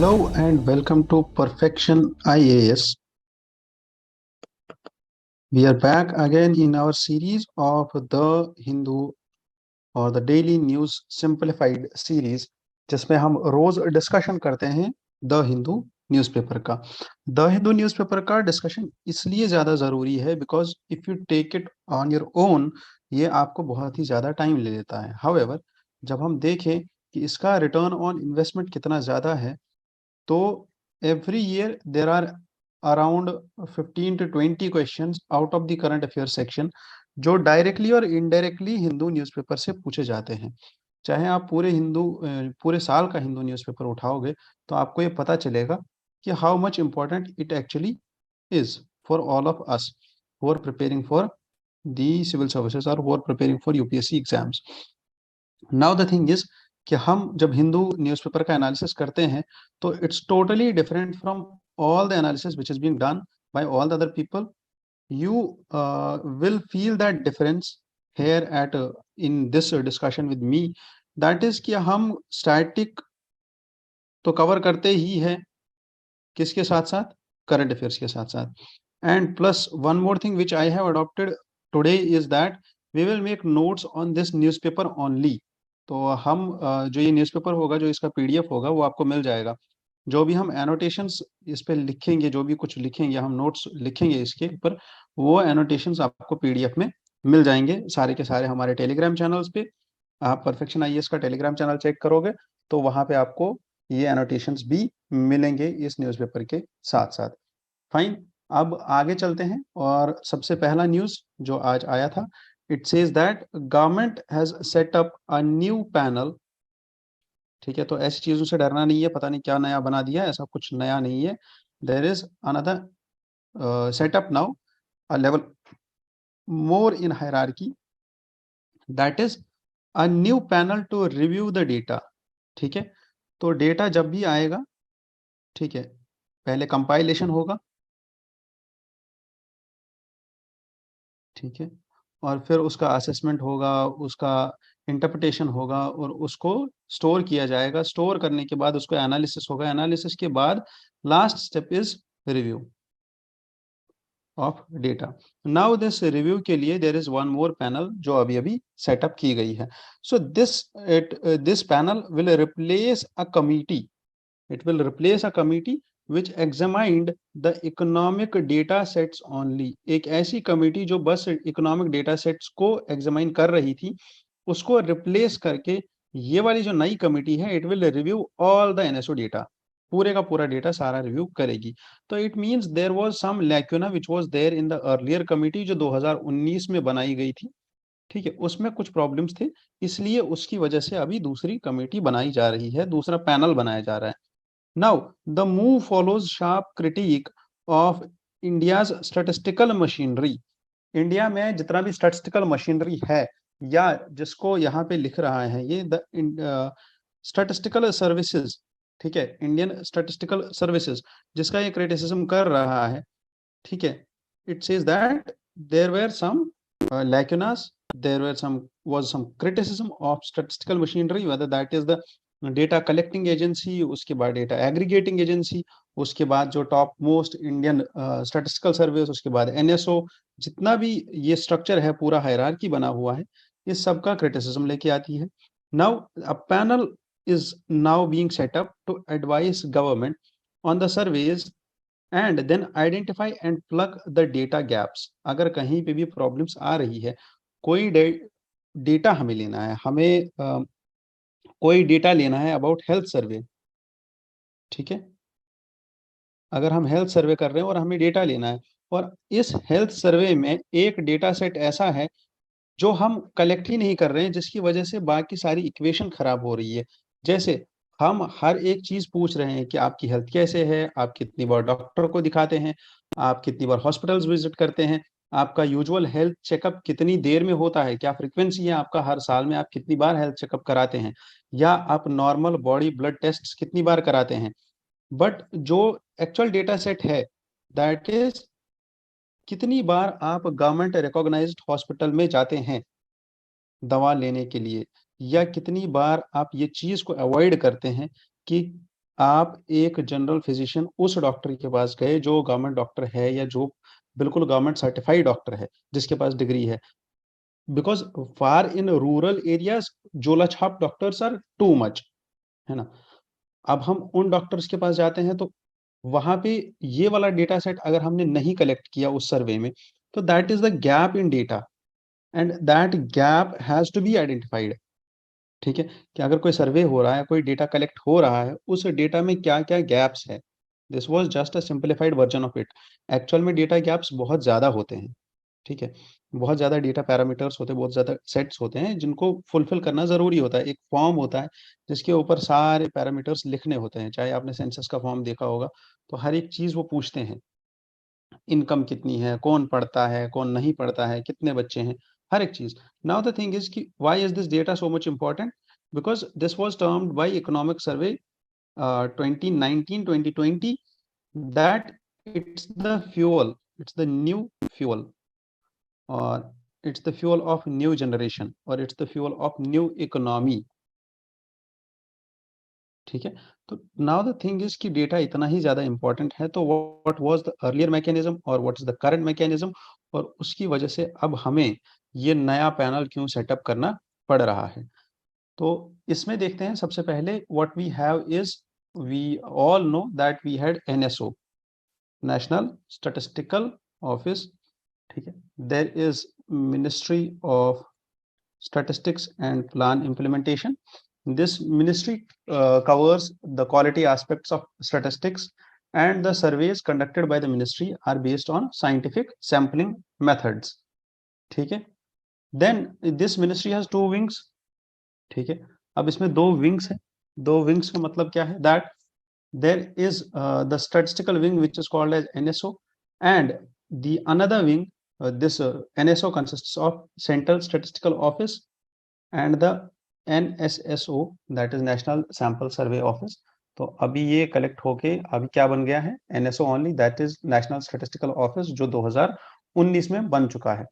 Hello and welcome to Perfection IAS. We are back again in our series of The Hindu और the daily news simplified series, जिसमें हम रोज discussion करते हैं the Hindu newspaper का। The Hindu newspaper का discussion इसलिए ज़्यादा ज़रूरी है because if you take it on your own, ये आपको बहुत ही ज़्यादा टाइम ले लेता है। हाउएवर, जब हम देखें कि इसका रिटर्न ऑन इन्वेस्टमेंट कितना ज़्यादा है, तो every year there are around 15 to 20 questions out of the current affair section, जो डायरेक्टली और इनडायरेक्टली हिंदू न्यूज़पेपर से पूछे जाते हैं। चाहे आप पूरे साल का हिंदू न्यूज़पेपर उठाओगे, तो आपको ये पता चलेगा कि how much important it actually is for all of us who are preparing for the civil services और who are preparing for UPSC exams. Now the thing is कि हम जब हिंदू न्यूज़पेपर का एनालिसिस करते हैं, तो it's totally different from all the analysis which is being done by all the other people. You will feel that difference here at in this discussion with me. That is कि हम static तो cover करते ही है, किसके साथ साथ, current affairs के साथ साथ। And plus one more thing which I have adopted today is that we will make notes on this newspaper only. तो हम जो ये न्यूज़पेपर होगा, जो इसका पीडीएफ होगा, वो आपको मिल जाएगा। जो भी हम एनोटेशंस इस पे लिखेंगे, जो भी कुछ लिखेंगे, हम नोट्स लिखेंगे इसके ऊपर, वो एनोटेशंस आपको पीडीएफ में मिल जाएंगे सारे के सारे हमारे टेलीग्राम चैनल्स पे। आप परफेक्शन आईएएस का टेलीग्राम चैनल चेक करोगे, तो वहां पे आपको ये एनोटेशंस भी मिलेंगे इस न्यूज़पेपर के साथ साथ। फाइन, अब आगे चलते हैं। और सबसे पहला न्यूज़ जो आज आया था, it says that government has set up a new panel. ठीक है, तो ऐसी चीजों से डरना नहीं है, पता नहीं क्या नया बना दिया, ऐसा कुछ नया नहीं है। There is another setup now a level more in hierarchy, that is a new panel to review the data. ठीक है, तो डेटा जब भी आएगा, ठीक है, पहले कंपाइलेशन होगा, ठीक है, और फिर उसका असेसमेंट होगा, उसका इंटरप्रिटेशन होगा, और उसको स्टोर किया जाएगा। स्टोर करने के बाद उसको एनालिसिस होगा, एनालिसिस के बाद last step is review of data. Now this review के लिए there is one more panel जो अभी अभी सेटअप की गई है। So this panel will replace a committee, it will replace a committee which examined the economic data sets only। एक ऐसी कमिटी जो बस इकोनॉमिक डेटा सेट्स को एग्जामाइन कर रही थी, उसको रिप्लेस करके ये वाली जो नई कमिटी है, it will review all the NSO data, पूरे का पूरा डेटा सारा रिव्यू करेगी। तो it means there was some lacuna which was there in the earlier committee जो 2019 में बनाई गई थी। ठीक है, उसमें कुछ प्रॉब्लम्स थे, इसलिए उसकी वजह से अभी दूसरी कमेटी बनाई जा रही है, दूसरा पैनल बनाया जा रहा है। Now, the move follows sharp critique of India's statistical machinery। India में जितना भी स्टैटिस्टिकल मशीनरी है, या जिसको यहाँ पे लिख रहा है ये द स्टैटिस्टिकल सर्विसेज, ठीक है, इंडियन स्टैटिस्टिकल सर्विसेज, जिसका ये क्रिटिसिज्म कर रहा है। ठीक है, it says that there were some lacunas, there were some criticism of statistical machinery, whether that is the data collecting agency, उसके बाद डेटा एग्रीगेटिंग एजेंसी, उसके बाद जो top most Indian statistical service, उसके बाद एनएसओ, जितना भी ये स्ट्रक्चर है, पूरा हायरार्की बना हुआ है, इस सब का क्रिटिसिज्म लेके आती है। Now a panel is now being set up to advise government on the surveys and then identify and plug the data gaps. अगर कहीं पे भी प्रॉब्लम्स आ रही है, कोई डेटा हमें लेना है, हमें कोई डेटा लेना है अबाउट हेल्थ सर्वे, ठीक है, अगर हम हेल्थ सर्वे कर रहे हैं और हमें डेटा लेना है, और इस हेल्थ सर्वे में एक डेटा सेट ऐसा है जो हम कलेक्ट ही नहीं कर रहे हैं, जिसकी वजह से बाकी सारी इक्वेशन खराब हो रही है। जैसे हम हर एक चीज पूछ रहे हैं कि आपकी हेल्थ कैसे है, आप कितनी बार डॉक्टर को दिखाते हैं, आप कितनी बार हॉस्पिटल्स विजिट करते हैं, आपका यूजुअल हेल्थ चेकअप कितनी देर में होता है, क्या फ्रीक्वेंसी है आपका, हर साल में आप कितनी बार हेल्थ चेकअप कराते हैं, या आप नॉर्मल बॉडी ब्लड टेस्ट कितनी बार कराते हैं। बट जो एक्चुअल डेटा सेट है, दैट इज कितनी बार आप गवर्नमेंट रिकॉग्नाइज्ड हॉस्पिटल में जाते हैं दवा लेने के लिए, या कितनी बार आप ये चीज को अवॉइड करते हैं कि आप एक जनरल फिजिशियन उस डॉक्टर के पास गए जो गवर्नमेंट डॉक्टर है या जो बिल्कुल गवर्नमेंट सर्टिफाइड डॉक्टर है जिसके पास डिग्री है, because far in rural areas जोला छाप डॉक्टर्स आर टू मच, है ना। अब हम उन डॉक्टर्स के पास जाते हैं तो वहां पे ये वाला डेटा सेट अगर हमने नहीं कलेक्ट किया उस सर्वे में, तो that is the gap in data and that gap has to be identified. ठीक है, कि अगर कोई सर्वे हो रहा है, कोई डेटा कलेक्ट हो रहा है, उस डेटा में क्या क्या गैप्स है। This was just a simplified version of it. Actual में डेटा गैप्स बहुत ज़्यादा होते हैं। ठीक है, बहुत ज़्यादा डेटा पैरामीटर्स होते हैं, बहुत ज़्यादा सेट्स होते हैं जिनको फुलफिल करना ज़रूरी होता है। एक फॉर्म होता है जिसके ऊपर सारे पैरामीटर्स लिखने होते हैं, चाहे आपने सेंसस का फॉर्म देखा होगा, तो हर एक चीज़ वो पूछते हैं। इनकम कितनी है, कौन पढ़ता है, कौन नहीं पढ़ता है, कितने बच्चे हैं, हर एक चीज़। नाउ द थिंग इज़ कि why is this data so much important? Because this was termed by economic survey 2019-2020 that it's the fuel, it's the new fuel, or it's the fuel of new generation, or it's the fuel of new economy। ठीक है, तो now the thing is कि data इतना ही ज्यादा important है, तो what was the earlier mechanism और what is the current mechanism, और उसकी वजह से अब हमें ये नया पैनल क्यों सेटअप करना पड़ रहा है। तो इसमें देखते हैं सबसे पहले what we have is, we all know that we had NSO, national statistical office. ठीक है, there is ministry of statistics and plan implementation. This ministry covers the quality aspects of statistics, and the surveys conducted by the ministry are based on scientific sampling methods। ठीक है, then this ministry has two wings। ठीक है, अब इसमें दो wings है। दो wings का मतलब क्या है? That there is the statistical wing which is called as NSO, and the another wing, this NSO consists of Central Statistical Office and the NSSO, that is National Sample Survey Office। तो अभी ये collect होके अभी क्या बन गया है? NSO only, that is National Statistical Office, जो 2019 में बन चुका है।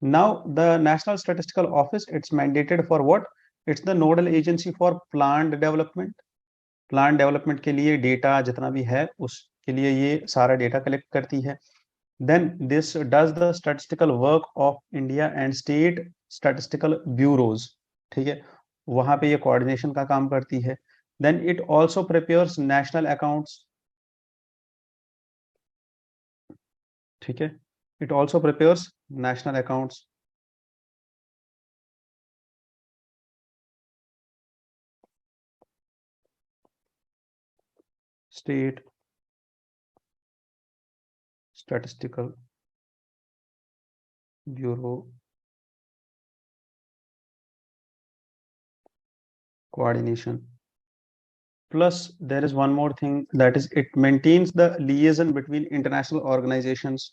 Now the National Statistical Office, it's mandated for what? It's the nodal agency for plant development। Plan development के लिए डेटा जितना भी है उसके लिए ये सारा डेटा कलेक्ट करती है। Then this does the statistical work of India and state statistical bureaus. ठीक है, वहां पे ये कोऑर्डिनेशन का काम करती है। Then it also prepares national accounts. ठीक है, it also prepares national accounts. State statistical bureau coordination, plus there is one more thing, that is it maintains the liaison between international organizations।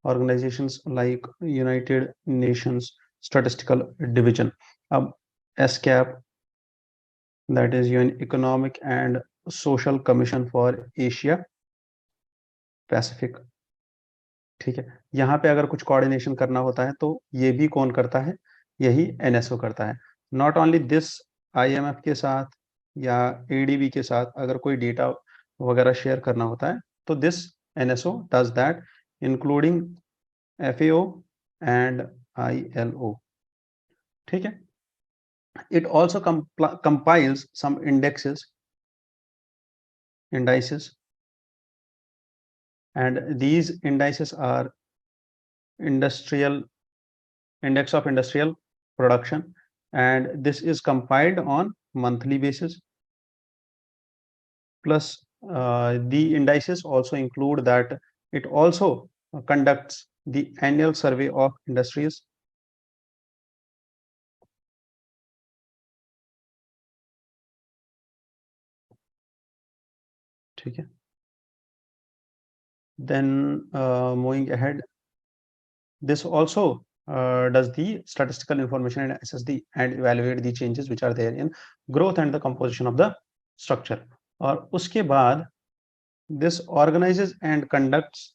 organizations like United Nations Statistical Division। अब एसकैप, that is UN Economic and Social Commission for Asia Pacific। ठीक है, यहाँ पे अगर कुछ coordination करना होता है तो ये भी कौन करता है? यही एनएसओ करता है। नॉट ओनली दिस, आईएमएफ के साथ या एडीबी के साथ अगर कोई डेटा वगैरह शेयर करना होता है तो this NSO does that, including FAO and ILO। ठीक है, it also compiles some indices, and these indices are industrial index of industrial production, and this is compiled on monthly basis, plus the indices also include that it also conducts the annual survey of industries। ठीक है, then moving ahead, this also does the statistical information and assess the and evaluate the changes which are there in growth and the composition of the structure। और उसके बाद this organizes and conducts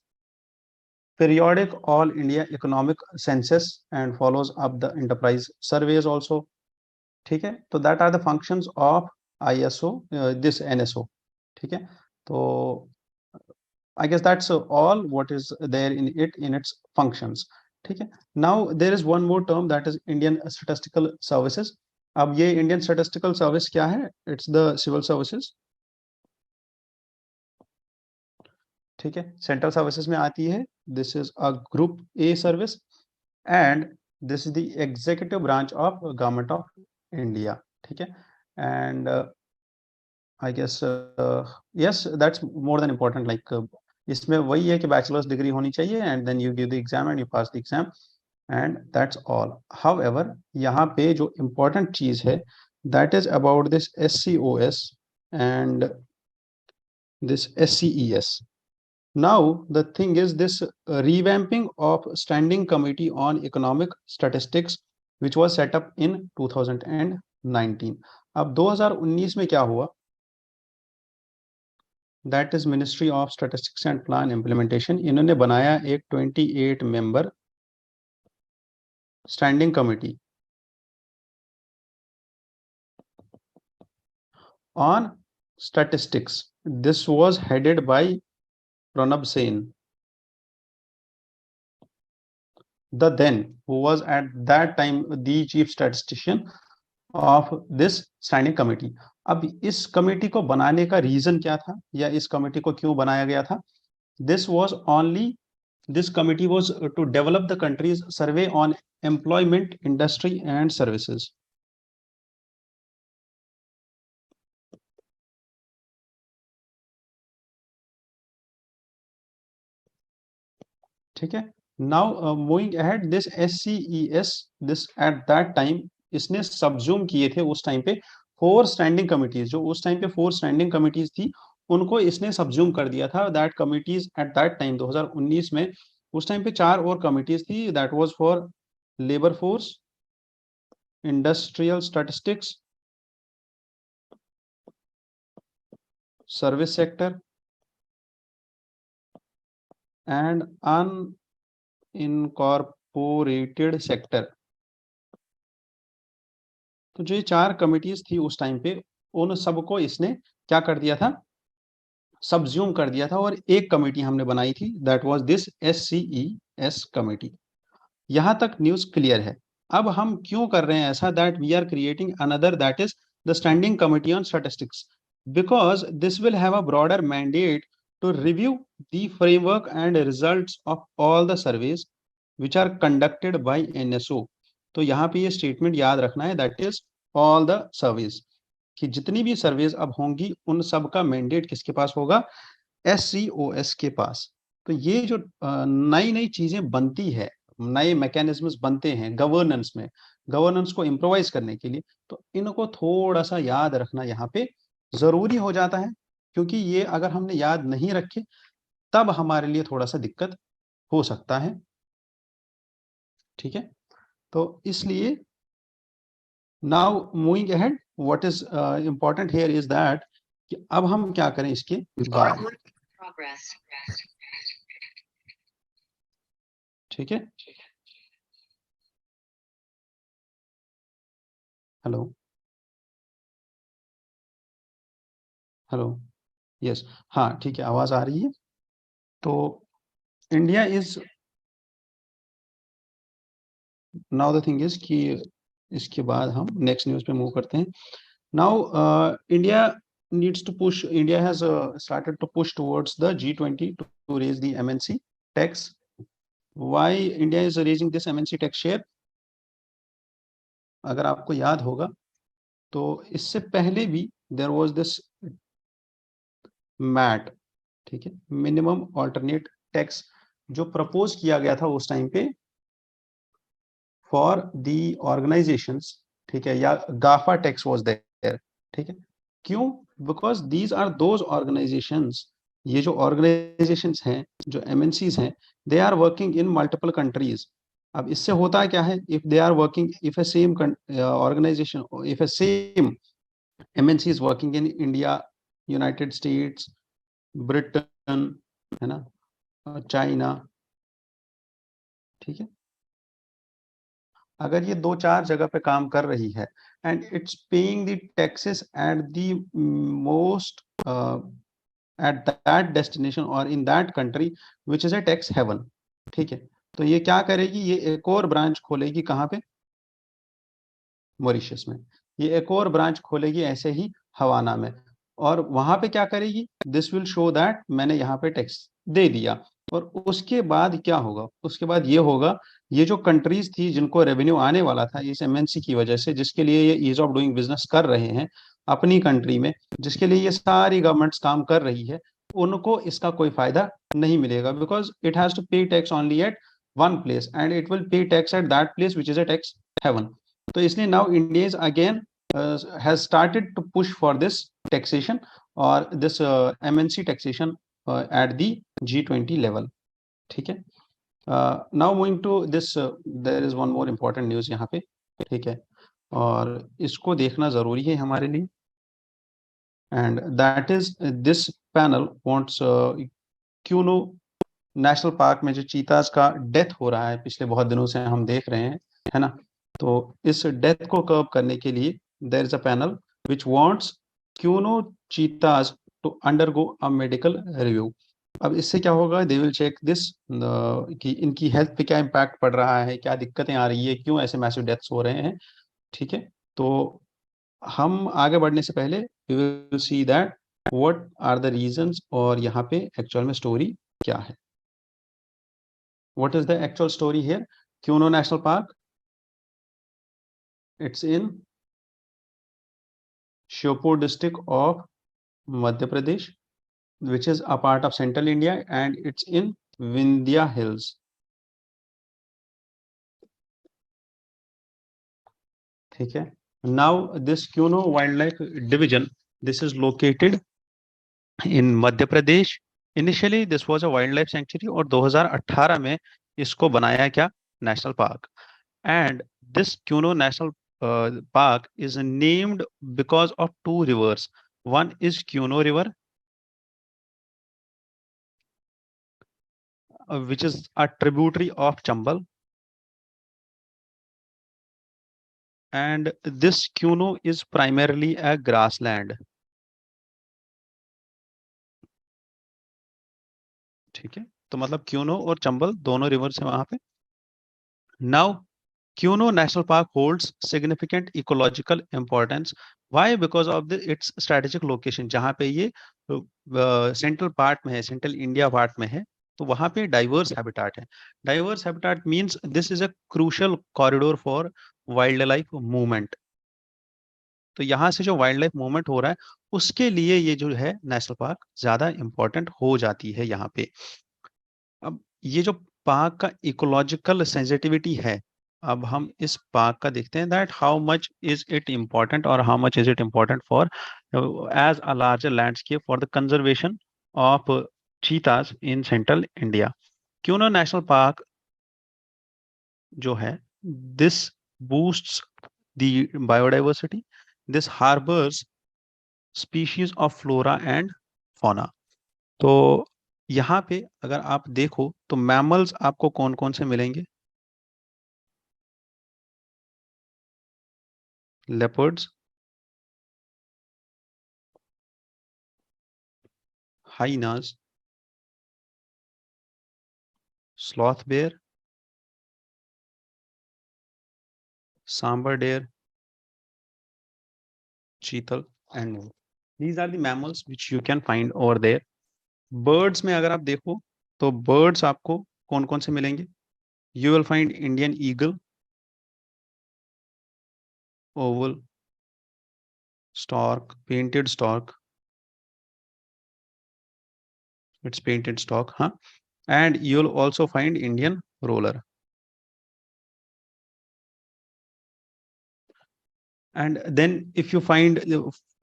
periodic all India economic census and follows up the enterprise surveys also. ठीक है, तो that are the functions of ISO, this NSO. ठीक है, तो I guess that's all what is there in it in its functions. ठीक है, now there is one more term that is Indian Statistical Services. अब ये Indian Statistical Service क्या है? It's the civil services. ठीक है, सेंट्रल सर्विसेज में आती है. This is a group A service and this is the executive branch of government of India. ठीक है, and I guess yes that's more than important. Like इसमें वही है कि बैचलर्स डिग्री होनी चाहिए and then you give the exam and you pass the exam and that's all. However यहाँ पे जो इम्पोर्टेंट चीज है that is about this SCOS and this SCES. Now, the thing is this revamping of Standing Committee on Economic Statistics, which was set up in 2019. अब 2019 में क्या हुआ? That is Ministry of Statistics and Plan Implementation. इन्होंने बनाया एक 28 member Standing Committee on Statistics. This was headed by Pranab Sen, the then who was at that time the chief statistician of this standing committee. अब इस committee को बनाने का reason क्या था या इस कमेटी को क्यों बनाया गया था? This was only this committee was to develop the country's survey on employment, industry and services. ठीक है, now moving ahead, this SCES, this at that time इसने सबज्यूम किए थे उस टाइम पे 4 स्टैंडिंग कमिटीज. जो उस टाइम पे 4 स्टैंडिंग कमिटीज थी उनको इसने सबज्यूम कर दिया था. That committees at that time 2019 में उस टाइम पे 4 और कमिटीज थी. That was for labour force, industrial statistics, service sector and unincorporated sector. तो जो ये 4 कमिटीज थी उस टाइम पे उन सबको इसने क्या कर दिया था? सबज्यूम कर दिया था और एक कमेटी हमने बनाई थी. That was this SCES committee. यहां तक न्यूज क्लियर है. अब हम क्यों कर रहे हैं ऐसा? That we are creating another that is the standing committee on statistics because this will have a broader mandate to review the framework and results of all the surveys which are conducted by NSO. तो यहाँ पे ये statement याद रखना है, that is all the surveys, कि जितनी भी सर्वेज अब होंगी उन सब का मैंडेट किसके पास होगा? SCOS के पास. तो ये जो नई नई चीजें बनती है, नए मैकेनिज्म्स बनते हैं गवर्नेंस में, गवर्नेंस को इम्प्रोवाइज करने के लिए, तो इनको थोड़ा सा याद रखना यहाँ पे जरूरी हो जाता है, क्योंकि ये अगर हमने याद नहीं रखे तब हमारे लिए थोड़ा सा दिक्कत हो सकता है. ठीक है, तो इसलिए now moving ahead, what is important here is that कि अब हम क्या करें इसके बाद. ठीक है, हेलो हेलो, यस, हाँ ठीक है, आवाज आ रही है. तो India is now the thing is कि इसके बाद हम नेक्स्ट न्यूज पे मूव करते हैं. Now India needs to push, India has started to push towards the G20 to raise the MNC tax. Why India is raising this MNC tax share? अगर आपको याद होगा तो इससे पहले भी there was this MAT, ठीक है, मिनिमम ऑल्टरनेट टैक्स, जो प्रपोज किया गया था उस टाइम पे फॉर दी ऑर्गेनाइजेशंस. ठीक है, या गाफा टैक्स वाज देयर. ठीक है, क्यों? Because these are those organisations, ये जो ऑर्गेनाइजेशंस हैं, जो MNCs हैं, they are working in multiple countries. अब इससे होता क्या है? If they are working, if a same organisation, if a same MNC is working in India, United States, Britain, है ना, चाइना, ठीक है। अगर ये 2-4 जगह पे काम कर रही है and it's paying the taxes at the most at that destination और in that country which is a tax haven, ठीक है, तो ये क्या करेगी, ये एक और ब्रांच खोलेगी कहाँ पे, मॉरिशस में। ये एक और ब्रांच खोलेगी ऐसे ही हवाना में, और वहां पे क्या करेगी, दिस विल शो दैट मैंने यहाँ पे टैक्स दे दिया। और उसके बाद क्या होगा, उसके बाद ये होगा, ये जो कंट्रीज थी जिनको रेवेन्यू आने वाला था इस एमएनसी की वजह से, जिसके लिए ये ईज ऑफ डूइंग बिजनेस कर रहे हैं अपनी कंट्री में, जिसके लिए ये सारी गवर्नमेंट्स काम कर रही है, उनको इसका कोई फायदा नहीं मिलेगा, because it has to pay tax only at one place and it will pay tax at that place which is a tax haven. तो इसलिए now India is again has started to push for this taxation और this MNC taxation at the G20 level, ठीक है। Now moving to this, there is one more important news यहाँ पे, ठीक है, और इसको देखना जरूरी है हमारे लिए, and that is this panel wants quinoa national park में जो चीताज का डेथ हो रहा है पिछले बहुत दिनों से हम देख रहे हैं, है ना, तो इस डेथ को कर्ब करने के लिए there is a panel which wants Kuno cheetahs to undergo a medical review. अब इससे क्या होगा, दे विल चेक दिस कि इनकी हेल्थ पे क्या इम्पैक्ट पड़ रहा है, क्या दिक्कतें आ रही है, क्यों ऐसे मैसिव डेथ्स हो रहे हैं, ठीक है। तो हम आगे बढ़ने से पहले we will see that what are the reasons और यहाँ पे एक्चुअल में स्टोरी क्या है। What is the actual story here? Kuno National Park. It's in Shivpur district of Madhya Pradesh, which is a part of Central India, and it's in Vindhya Hills. ठीक है. Now this Kuno Wildlife Division, this is located in Madhya Pradesh. Initially this was a wildlife sanctuary और 2018 में इसको बनाया क्या, national park. And this Kuno National Park is named because of two rivers. One is Kuno River, which is a tributary of Chambal, and this Kuno is primarily a grassland. ठीक है, तो मतलब quinoa और चंबल दोनों reverse है वहां पे। Now quinoa national park holds significant ecological importance. Why? Because of the it's strategic location, जहां पे ये सेंट्रल पार्ट में है, सेंट्रल इंडिया पार्ट में है, तो वहां पे डाइवर्स हैबिटाट है। Diverse habitat means this is a crucial corridor for wild life movement. तो यहाँ से जो वाइल्ड लाइफ मूवमेंट हो रहा है उसके लिए ये जो है नेशनल पार्क ज्यादा इंपॉर्टेंट हो जाती है यहाँ पे। अब ये जो पार्क का इकोलॉजिकल सेंसिटिविटी है, अब हम इस पार्क का देखते हैं that how much is it important और how much is it important for as a larger landscape for the conservation of cheetahs in central India. क्यों नेशनल पार्क जो है, this boosts the biodiversity, this harbours species of flora and fauna. तो यहाँ पे अगर आप देखो तो मैमल्स आपको कौन कौन से मिलेंगे, leopards, hyenas, sloth bear, sambar deer, chital and more. These are the mammals which you can find over there. Birds में अगर आप देखो तो बर्ड्स आपको कौन कौन से मिलेंगे, you will find Indian eagle, Oval stork, painted stork, it's painted stork, huh? And you'll also find Indian roller. And then if you find,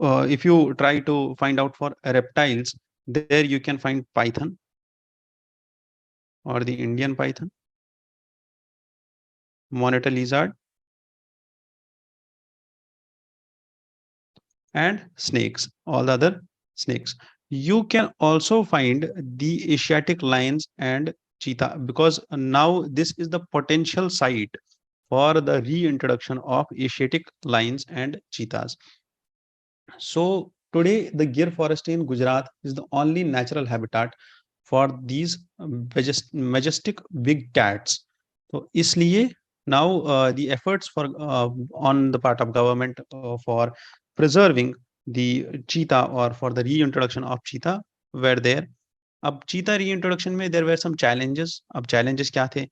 if you try to find out for reptiles, there you can find python or the Indian python, monitor lizard, and snakes, all the other snakes. You can also find the Asiatic lions and cheetah, because now this is the potential site for the reintroduction of Asiatic lions and cheetahs. So today, the Gir forest in Gujarat is the only natural habitat for these majestic big cats. So इसलिए now the efforts for on the part of government for preserving the cheetah or for the reintroduction of cheetah were there. अब चीता reintroduction में there were some challenges. अब challenges क्या थे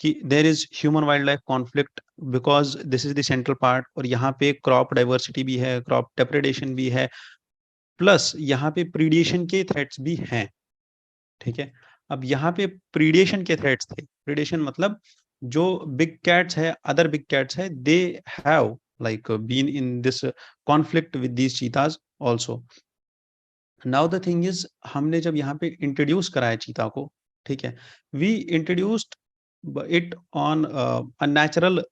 कि there is human wildlife conflict because this is the central part, और यहाँ पे crop diversity भी है, crop depredation भी है, प्लस यहाँ पे प्रीडेशन के थ्रेट्स भी हैं. ठीक है, अब यहाँ पे प्रीडेशन के थ्रेट्स थे. प्रीडेशन मतलब जो बिग कैट्स है, अदर बिग कैट्स है, they have like been in this conflict with these cheetahs also. Now the thing is, हमने जब यहाँ पे इंट्रोड्यूस कराया चीता को, ठीक है, we introduced it on a natural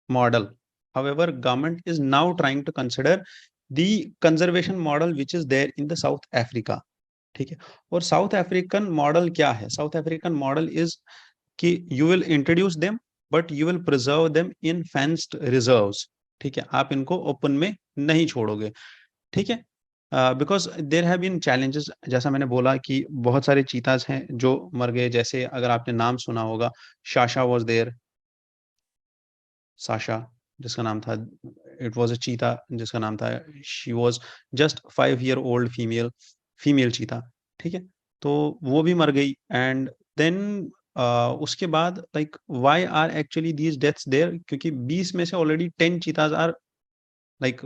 model. However, government is now trying to consider the conservation model which is there in the South Africa. ठीक है, और साउथ अफ्रीकन मॉडल क्या है? साउथ अफ्रीकन मॉडल इज कि you will introduce them but you will preserve them in fenced reserves. ठीक है, आप इनको ओपन में नहीं छोड़ोगे. ठीक है, because there have been challenges, जैसा मैंने बोला कि बहुत सारे चीताज हैं जो मर गए. जैसे अगर आपने नाम सुना होगा, शाशा वॉज देयर, साशा जिसका नाम था, इट वाज अ चीता जिसका नाम था, she was just 5 year old female चीता. ठीक है, तो वो भी मर गई. एंड देन उसके बाद like why are actually these deaths there, क्योंकि 20 में से already 10 cheetahs are like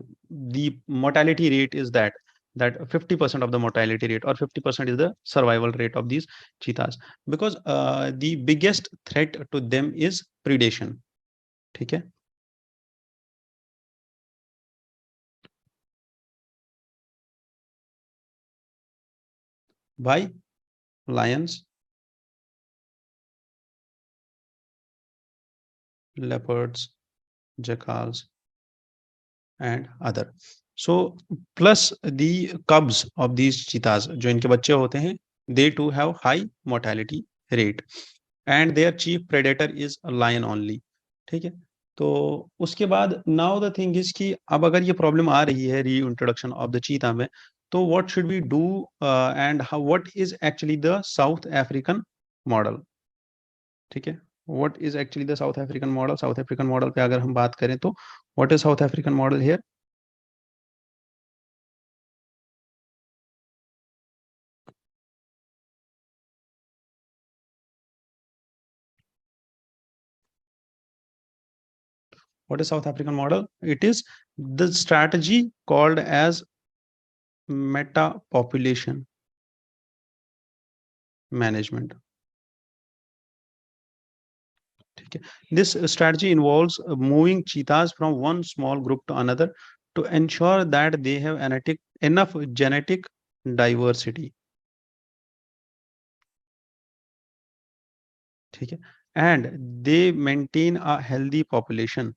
the mortality rate is that 50% of the mortality rate or 50% is the survival rate of these cheetahs, because the biggest threat to them is predation. ठीक है, by lions, leopards, jackals and other. So plus the cubs of these cheetahs, जो इनके बच्चे होते हैं, they too have high mortality rate and their chief predator is a lion only. ठीक है, तो उसके बाद नाउ द थिंग इज कि अब अगर ये प्रॉब्लम आ रही है री इंट्रोडक्शन ऑफ द चीता में, तो what should we do and how, what is actually the South African model. ठीक है, what is actually the South African model. South African model पे अगर हम बात करें तो what is South African model here. What is South African model? It is the strategy called as meta population management. ठीक है, this strategy involves moving cheetahs from one small group to another to ensure that they have enough genetic diversity. ठीक है, and they maintain a healthy population.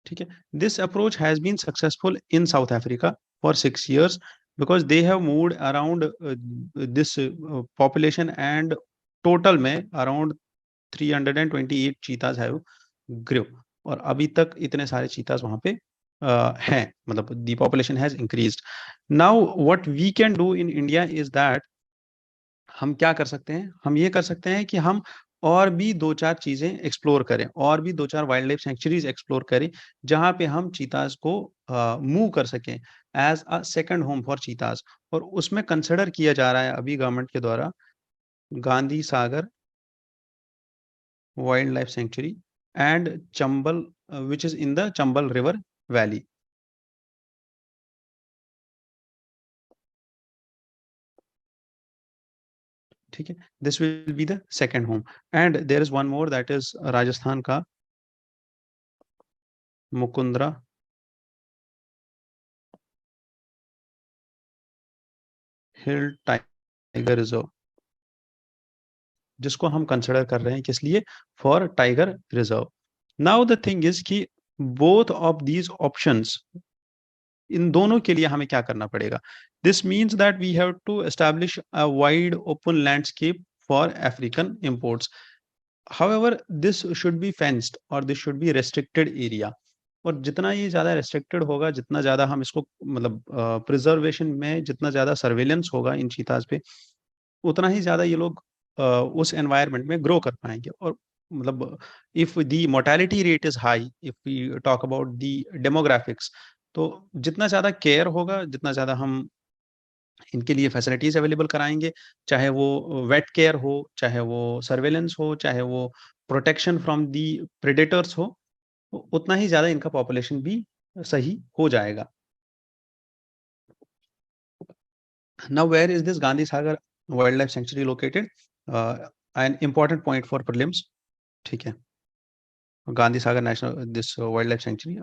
ठीक है, this approach has been successful in South Africa for 6 years because they have moved around this population, and total में around 328 cheetahs have grew, और अभी तक इतने सारे cheetahs वहां पे हैं, मतलब the population has increased. Now what we can do in India is that हम क्या कर सकते हैं, हम ये कर सकते हैं कि हम और भी 2-4 चीजें एक्सप्लोर करें, और भी 2-4 वाइल्ड लाइफ सेंचुरीज एक्सप्लोर करें, जहां पे हम चीताज को मूव कर सकें as a second home for cheetahs. और उसमें कंसिडर किया जा रहा है अभी गवर्नमेंट के द्वारा Gandhi Sagar wild life sanctuary and Chambal, which is in the Chambal river valley. ठीक है, this will be the second home. And there is one more, that is Rajasthan का मुकुंदरा हिल टाइगर रिजर्व, जिसको हम कंसिडर कर रहे हैं किस लिए, for tiger reserve. Now the thing is कि बोथ ऑफ दीज ऑप्शंस इन दोनों के लिए हमें क्या करना पड़ेगा? This means that we have to establish a wide open landscape for African imports. However, this should be fenced or this should be restricted area। और जितना ये ज़्यादा restricted होगा, जितना ज़्यादा हम इसको मतलब प्रिजर्वेशन में जितना ज़्यादा सर्वेलेंस होगा इन चीताज पे, उतना ही ज़्यादा ये लोग उस एनवायरनमेंट में ग्रो कर पाएंगे। और मतलब if the mortality rate is high, if we talk about the demographics, तो जितना ज़्यादा केयर होगा, जितना ज़्यादा हम इनके लिए फैसिलिटीज अवेलेबल कराएंगे, चाहे वो वेट केयर हो, चाहे वो सर्वेलेंस हो, चाहे वो प्रोटेक्शन फ्रॉम दी प्रेडेटर्स हो, उतना ही ज्यादा इनका पॉपुलेशन भी सही हो जाएगा। Now where is this Gandhi Sagar wild life sanctuary located? An important point for prelims. ठीक है, Gandhi Sagar national this wild life sanctuary,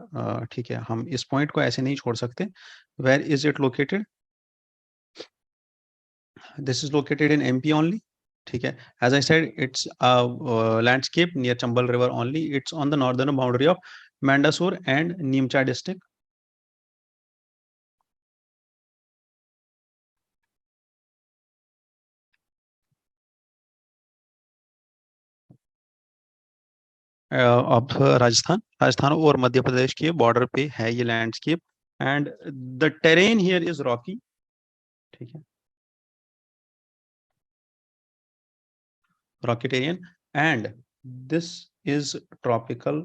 ठीक है, हम इस पॉइंट को ऐसे नहीं छोड़ सकते। Where is it located? This is located in MP only. ठीक है, as I said, it's a landscape near Chambal River only. It's on the northern boundary of Mandsaur and Nimcha district. Of Rajasthan और मध्य प्रदेश के border पे है ये landscape. And the terrain here is Rocky. ठीक है, Rocky terrain, and this is tropical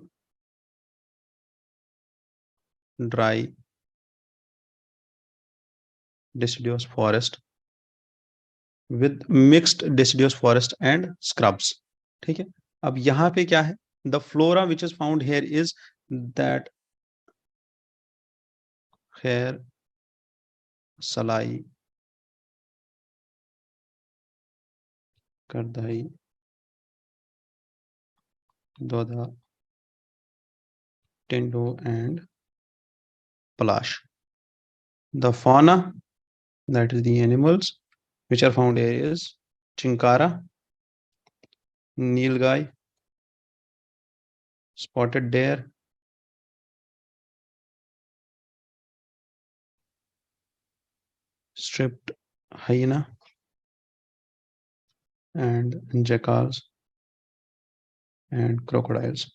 dry deciduous forest with mixed deciduous forest and scrubs। ठीक है, अब यहाँ पे क्या है? The flora which is found here is that hair, salai, kardai, doda, tendo and palash। The fauna, that is the animals which are found here is chinkara, nilgai, spotted deer, striped hyena and jackals and crocodiles।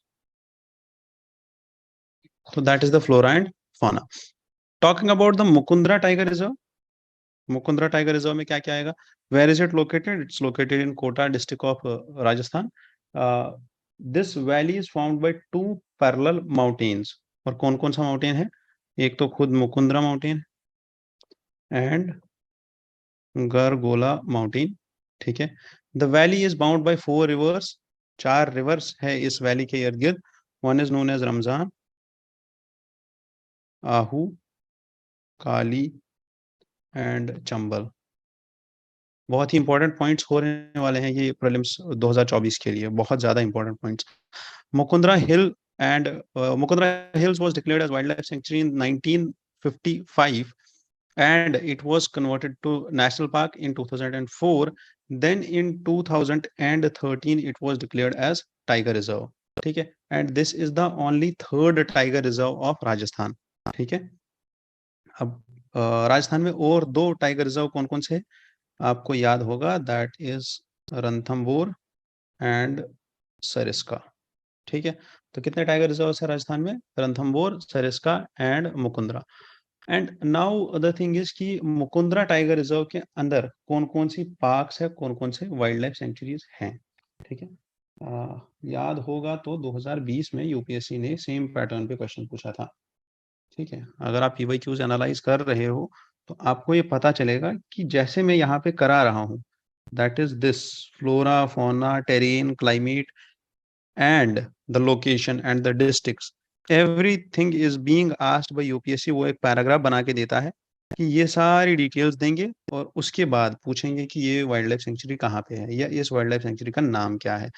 So that is the flora and fauna। Talking about the Mukundra Tiger Reserve, Mukundra tiger reserve में क्या क्या आएगा? Where is it located? It's located in Kota district of Rajasthan. This valley is found by two parallel mountains. और कौन कौन सा mountain है? एक तो खुद Mukundra mountain and Gargola mountain. ठीक है, the valley is bound by 4 rivers. 4 rivers है इस वैली के इर्द गिर्द। One is known as Ramzan, Ahu, Kali and Chambal. बहुत ही इंपॉर्टेंट पॉइंट्स हो रहे वाले हैं ये प्रीलिम्स 2024 के लिए, बहुत ज्यादा important points. Mukundra hill and Mukundra hills was declared as wild life sanctuary in 1955 and it was converted to national park in 2004। then in 2013 it was declared as tiger reserve। ठीक है, and this is the only third tiger reserve of Rajasthan। ठीक है, अब राजस्थान में और 2 tiger reserve कौन कौन से? आपको याद होगा, that is Ranthambore and Sariska. ठीक है, तो कितने टाइगर रिजर्व है राजस्थान में? Ranthambore, Sariska and Mukundra. And now other thing is कि मुकुंदरा टाइगर रिजर्व के अंदर कौन कौन सी पार्क्स है, कौन कौन से वाइल्ड लाइफ सेंचुरीज हैं? ठीक है, याद होगा तो 2020 में यूपीएससी ने सेम पैटर्न पे क्वेश्चन पूछा था। ठीक है, अगर आप पीवाईक्यूज एनालाइज कर रहे हो तो आपको ये पता चलेगा कि जैसे मैं यहाँ पे करा रहा हूँ, that is this flora, fauna, terrain, climate and the location and the districts, everything is being asked by UPSC. वो एक पैराग्राफ बना के देता है कि ये सारी डिटेल्स देंगे और उसके बाद पूछेंगे कि ये वाइल्ड लाइफ सेंचुरी कहाँ पे है, या इस वाइल्ड लाइफ सेंचुरी का नाम क्या है,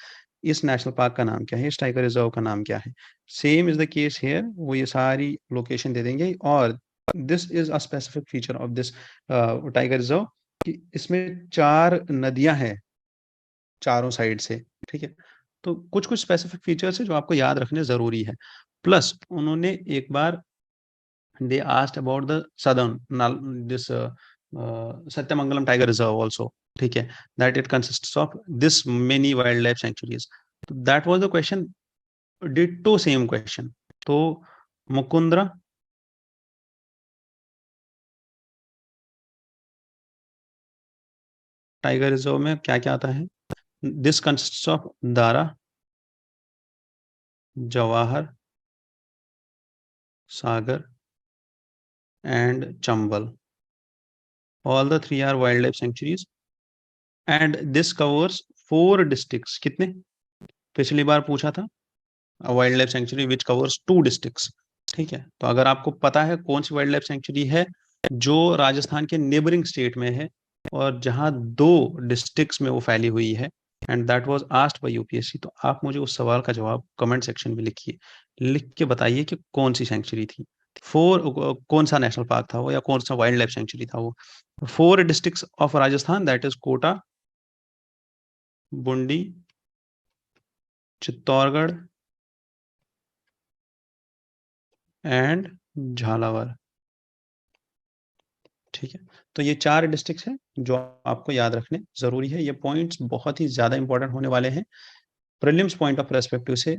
इस नेशनल पार्क का नाम क्या है, इस टाइगर रिजर्व का नाम क्या है। Same is the case hair, वो ये सारी लोकेशन दे देंगे। और this is a specific feature of this tiger reserve कि इसमें 4 नदियां हैं चारों साइड से। ठीक है, तो कुछ कुछ स्पेसिफिक फीचर्स है जो आपको याद रखने जरूरी है। प्लस उन्होंने एक बार they asked about the southern this Satyamangalam Tiger Reserve also. ठीक है, that it consists of this many wildlife sanctuaries. That was the question, ditto same question. तो मुकुंद्रा टाइगर रिजर्व में क्या क्या आता है? This consists of Dara, Jawahar, Sagar and Chambal. All the three are wildlife sanctuaries and this covers 4 districts. कितने? पिछली बार पूछा था, a wildlife sanctuary which covers 2 districts. ठीक है, तो अगर आपको पता है कौन सी वाइल्ड लाइफ सेंचुरी है जो राजस्थान के नेबरिंग स्टेट में है और जहां 2 डिस्ट्रिक्ट्स में वो फैली हुई है, and that was asked by UPSC, तो आप मुझे उस सवाल का जवाब कमेंट सेक्शन में लिखिए, लिख के बताइए कि कौन सी सेंचुरी थी। 4 कौन सा नेशनल पार्क था वो, या कौन सा वाइल्ड लाइफ सेंचुरी था वो। 4 districts of Rajasthan, that is Kota, Bundi, Chittorgarh and Jhalawar. ठीक है, तो ये 4 डिस्ट्रिक्ट्स हैं जो आपको याद रखने जरूरी है। ये पॉइंट्स बहुत ही ज्यादा इंपॉर्टेंट होने वाले हैं प्रीलिम्स पॉइंट ऑफ पर्सपेक्टिव से।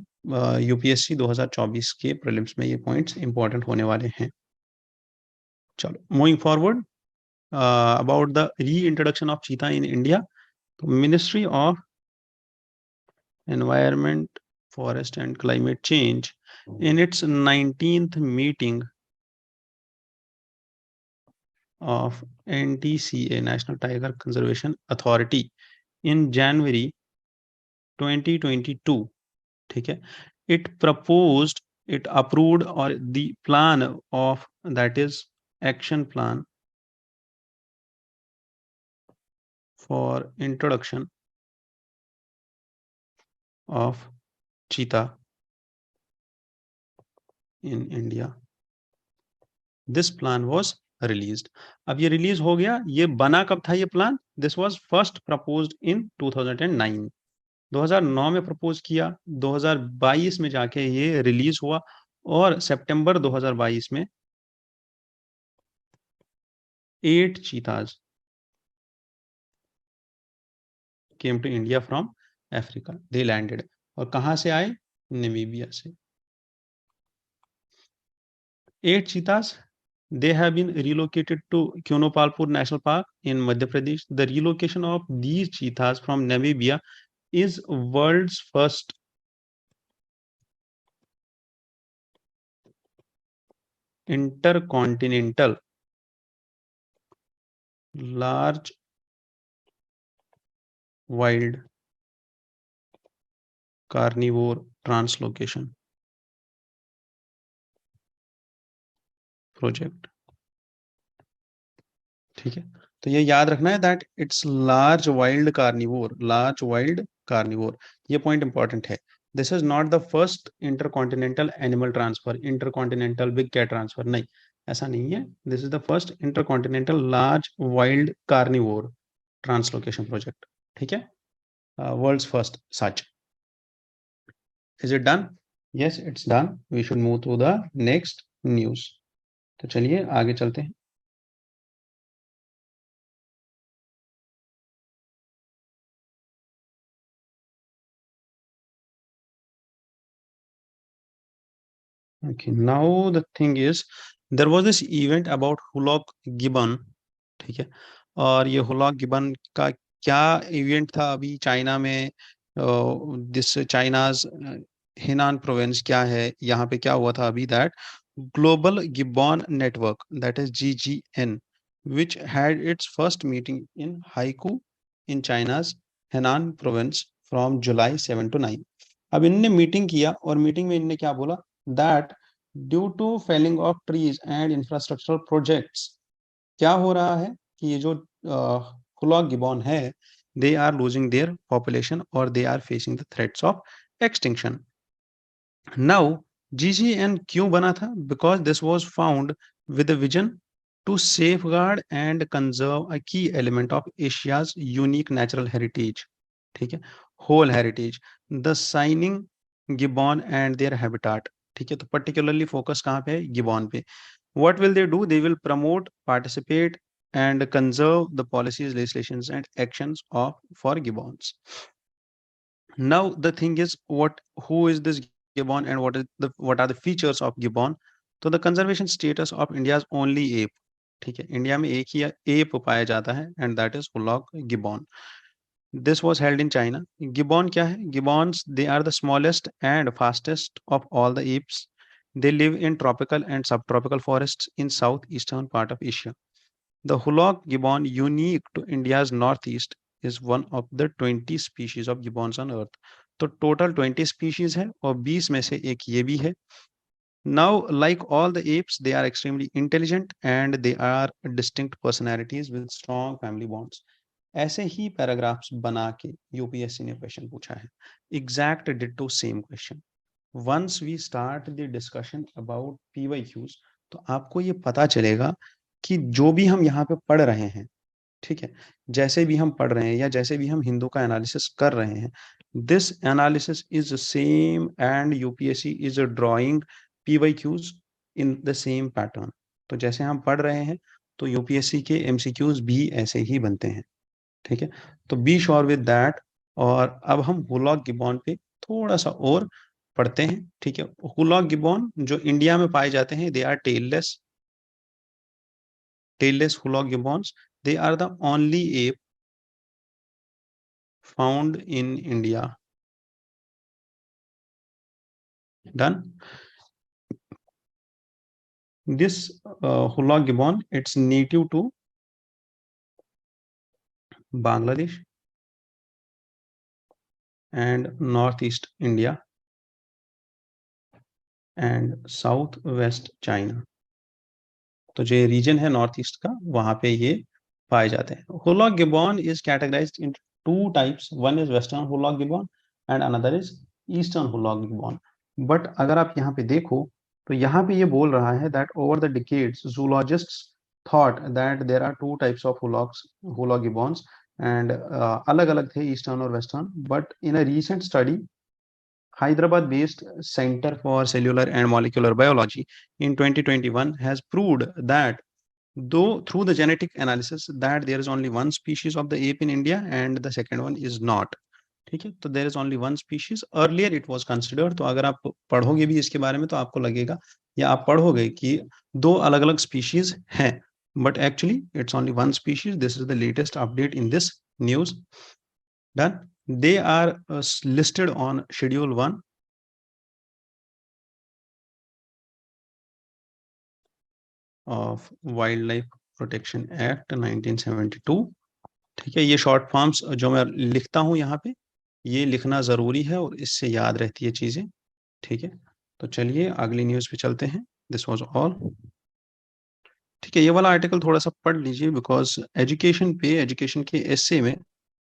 यूपीएससी 2024 के प्रीलिम्स में ये पॉइंट्स इंपॉर्टेंट होने वाले हैं। चलो मूविंग फॉरवर्ड, अबाउट द री इंट्रोडक्शन ऑफ चीता in India. Ministry of environment, forest and climate change in its 19th meeting of NTCA, National Tiger Conservation Authority, in January 2022, ठीक है, it proposed, it approved or the plan of, that is action plan for introduction of cheetah in India. This plan was released. अब ये release हो गया, ये बना कब था ये plan? This was first proposed इन 2009, 2009 में प्रपोज किया, 2022 में जाके ये रिलीज हुआ और सितंबर 2022 में 8 चीताज came to India from Africa. They landed. और कहां से आए? नामीबिया से। 8 cheetahs, they have been relocated to Kyonopalpur National Park in Madhya Pradesh. The relocation of these cheetahs from Namibia is world's first intercontinental large wild carnivore translocation project. ठीक है, तो ये याद रखना है that it's large wild carnivore, large wild carnivore, ये point important है। This is not the first intercontinental animal transfer, intercontinental big cat transfer, नहीं, ऐसा नहीं है। This is the first intercontinental large wild carnivore translocation project. ठीक है, world's first such. Is it done? Yes, it's done. We should move to the next news. तो चलिए आगे चलते हैं। Okay, now the thing is, there was this event about hoolock gibbon. ठीक है, और ये हुलॉक गिबन का क्या इवेंट था अभी चाइना में, दिस चाइनाज हिनान प्रोविंस क्या है, यहाँ पे क्या हुआ था अभी, that global gibbon network, that is GGN, which had its first meeting in Haikou in China's Henan province from July 7 to 9। अब इनने मीटिंग किया और मीटिंग में इनने क्या बोला, that due to felling of trees and infrastructural projects, क्या हो रहा है कि ये जो हुलॉक गिबॉन है, they are losing their population और they are facing the threats of extinction. Now GGN क्यों बना था? Because this was found with the vision to safeguard and conserve a key element of Asia's unique natural heritage. ठीक है, whole heritage, the signing gibbon and their habitat. ठीक है, तो particularly focus कहाँ पे है? गिबॉन पे। What will they do? They will promote, participate, and conserve the policies, legislations, and actions of for gibbons. Now the thing is, who is this gibbon and what are the features of gibbon? तो the conservation status of India's only ape, ठीक है, India में एक ही ape पाया जाता है and that is Hulok gibbon. This was held in China. Gibbon क्या है? Gibbons, they are the smallest and fastest of all the apes. They live in tropical and subtropical forests in southeastern part of Asia. The Hulok gibbon, unique to India's northeast, is one of the 20 species of gibbons on earth. तो total 20 species है और 20 में से एक ये भी है. Now, like all the apes, they are extremely intelligent and they are distinct personalities with strong family bonds. ऐसे ही पैराग्राफ्स बना के यूपीएससी ने क्वेश्चन पूछा है. Exact ditto same question. Once we start the discussion about PYQs, तो आपको ये पता चलेगा कि जो भी हम यहाँ पे पढ़ रहे हैं, ठीक है, जैसे भी हम पढ़ रहे हैं या जैसे भी हम हिंदू का एनालिसिस कर रहे हैं, this analysis is same and UPSC is drawing PYQs in the same pattern. तो जैसे हम पढ़ रहे हैं तो यूपीएससी के एमसीक्यूज भी ऐसे ही बनते हैं, ठीक है. तो बी श्योर विद दैट. और अब हम हुलॉक गिbbon पे थोड़ा सा और पढ़ते हैं, ठीक है. हुलॉक गिbbon जो इंडिया में पाए जाते हैं, they are tailless Hulok gibbons. They are the only ape found in India. Done. This Hulok gibbon, it's native to Bangladesh and northeast India and southwest China. तो जो रीजन है नॉर्थ ईस्ट का, वहां पे ये पाए जाते हैं. Hoolock gibbon is categorized into two types. One is western Hulok gibbon and another is eastern Hulok gibbon. But अगर आप यहाँ पे देखो तो यहाँ पे ये बोल रहा है that over the decades zoologists thought that there are two types of Hulok gibbons and अलग अलग थे ईस्टर्न और western. But in a recent study, Hyderabad-based Center for Cellular and Molecular Biology in 2021 has proved that though through the genetic analysis that there is only one species of the ape in India and the second one is not. ठीक है, तो there is only one species. Earlier it was considered. तो अगर आप पढ़ोगे भी इसके बारे में तो आपको लगेगा या आप पढ़ोगे कि दो अलग अलग species हैं, but actually it's only one species. This is the latest update in this news. Done. They are listed on Schedule 1 of Wildlife Protection Act 1972. ठीक है, ये शॉर्ट फॉर्म्स जो मैं लिखता हूं यहाँ पे, ये लिखना जरूरी है और इससे याद रहती है चीजें, ठीक है. तो चलिए अगली न्यूज पे चलते हैं. This was all. ठीक है, ये वाला आर्टिकल थोड़ा सा पढ़ लीजिए बिकॉज एजुकेशन के एस्से में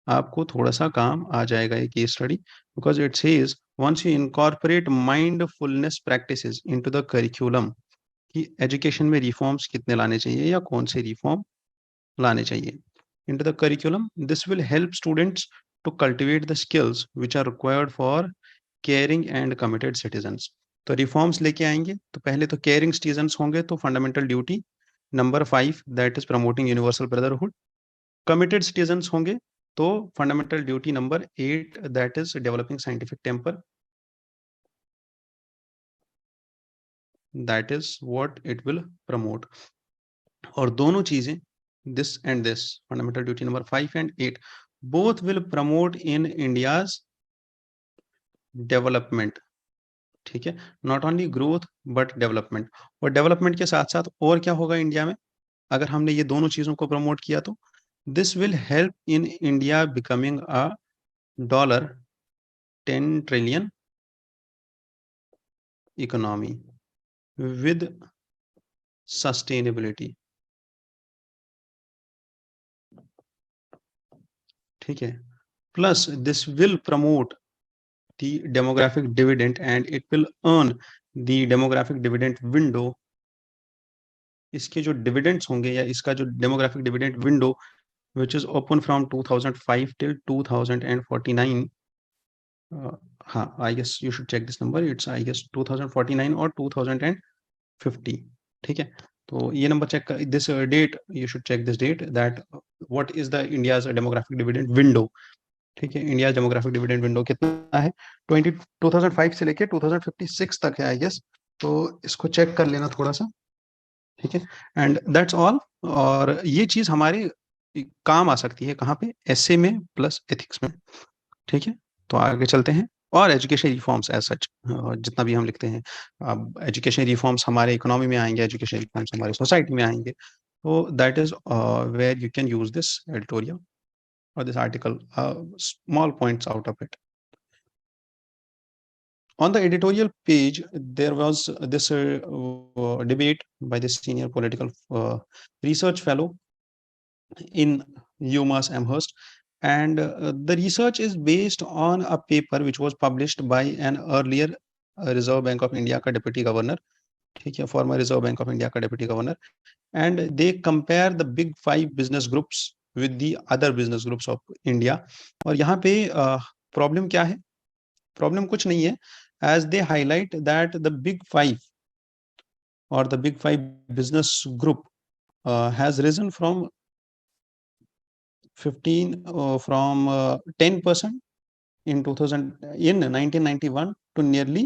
आपको थोड़ा सा काम आ जाएगा ये case study. Because it says once you incorporate mindfulness practices into the curriculum, कि एजुकेशन में रिफॉर्म्स कितने लाने चाहिए या कौन से रिफॉर्म लाने चाहिए into the curriculum. This will help students to cultivate the skills which are required for caring and committed citizens. तो रिफॉर्म्स लेके आएंगे तो पहले तो केयरिंग सिटीजन्स होंगे, तो fundamental duty number 5 that is promoting universal brotherhood. Committed citizens होंगे तो fundamental duty number 8 that is developing scientific temper. That is what it will promote. और दोनों चीजें, this and this, fundamental duty number 5 and 8, both will promote in India's development. ठीक है, not only growth but development. और development के साथ साथ और क्या होगा इंडिया में अगर हमने ये दोनों चीजों को प्रमोट किया तो this will help in India becoming a $10 trillion economy with sustainability. ठीक है, plus this will promote the demographic dividend and it will earn the demographic dividend window. इसके जो dividends होंगे या इसका जो demographic dividend window which is open from 2005 till 2049. हाँ, I guess you should check this number. It's I guess 2049 or 2050. ठीक है, तो ये नंबर चेक कर, this date you should check this date that what is the India's demographic dividend window. ठीक है, India demographic dividend window कितना है, 2005 से लेके 2056 तक है आई गेस। तो इसको चेक कर लेना थोड़ा सा। ठीक है, एंड दैट्स ऑल। और ये चीज हमारे काम आ सकती है कहाँ पे, एसए में प्लस एथिक्स में। ठीक है, तो आगे चलते हैं। और एजुकेशन रिफॉर्म्स एज सच जितना भी हम लिखते हैं, अब एजुकेशन रिफॉर्म्स हमारे इकोनॉमी में आएंगे, एजुकेशन रिफॉर्म्स हमारे सोसाइटी में आएंगे। तो that is where you can use this editorial or this article, small points out of it. On the editorial page, there was this debate by the senior political research fellow in UMass Amherst, and the research is based on a paper which was published by an earlier Reserve Bank of India का deputy governor, ठीक है, former Reserve Bank of India का deputy governor, and they compare the big 5 business groups with the other business groups of India। और यहाँ पे problem क्या है, problem कुछ नहीं है, as they highlight that the big 5 or the big 5 business group has risen from 10% in 1991 to nearly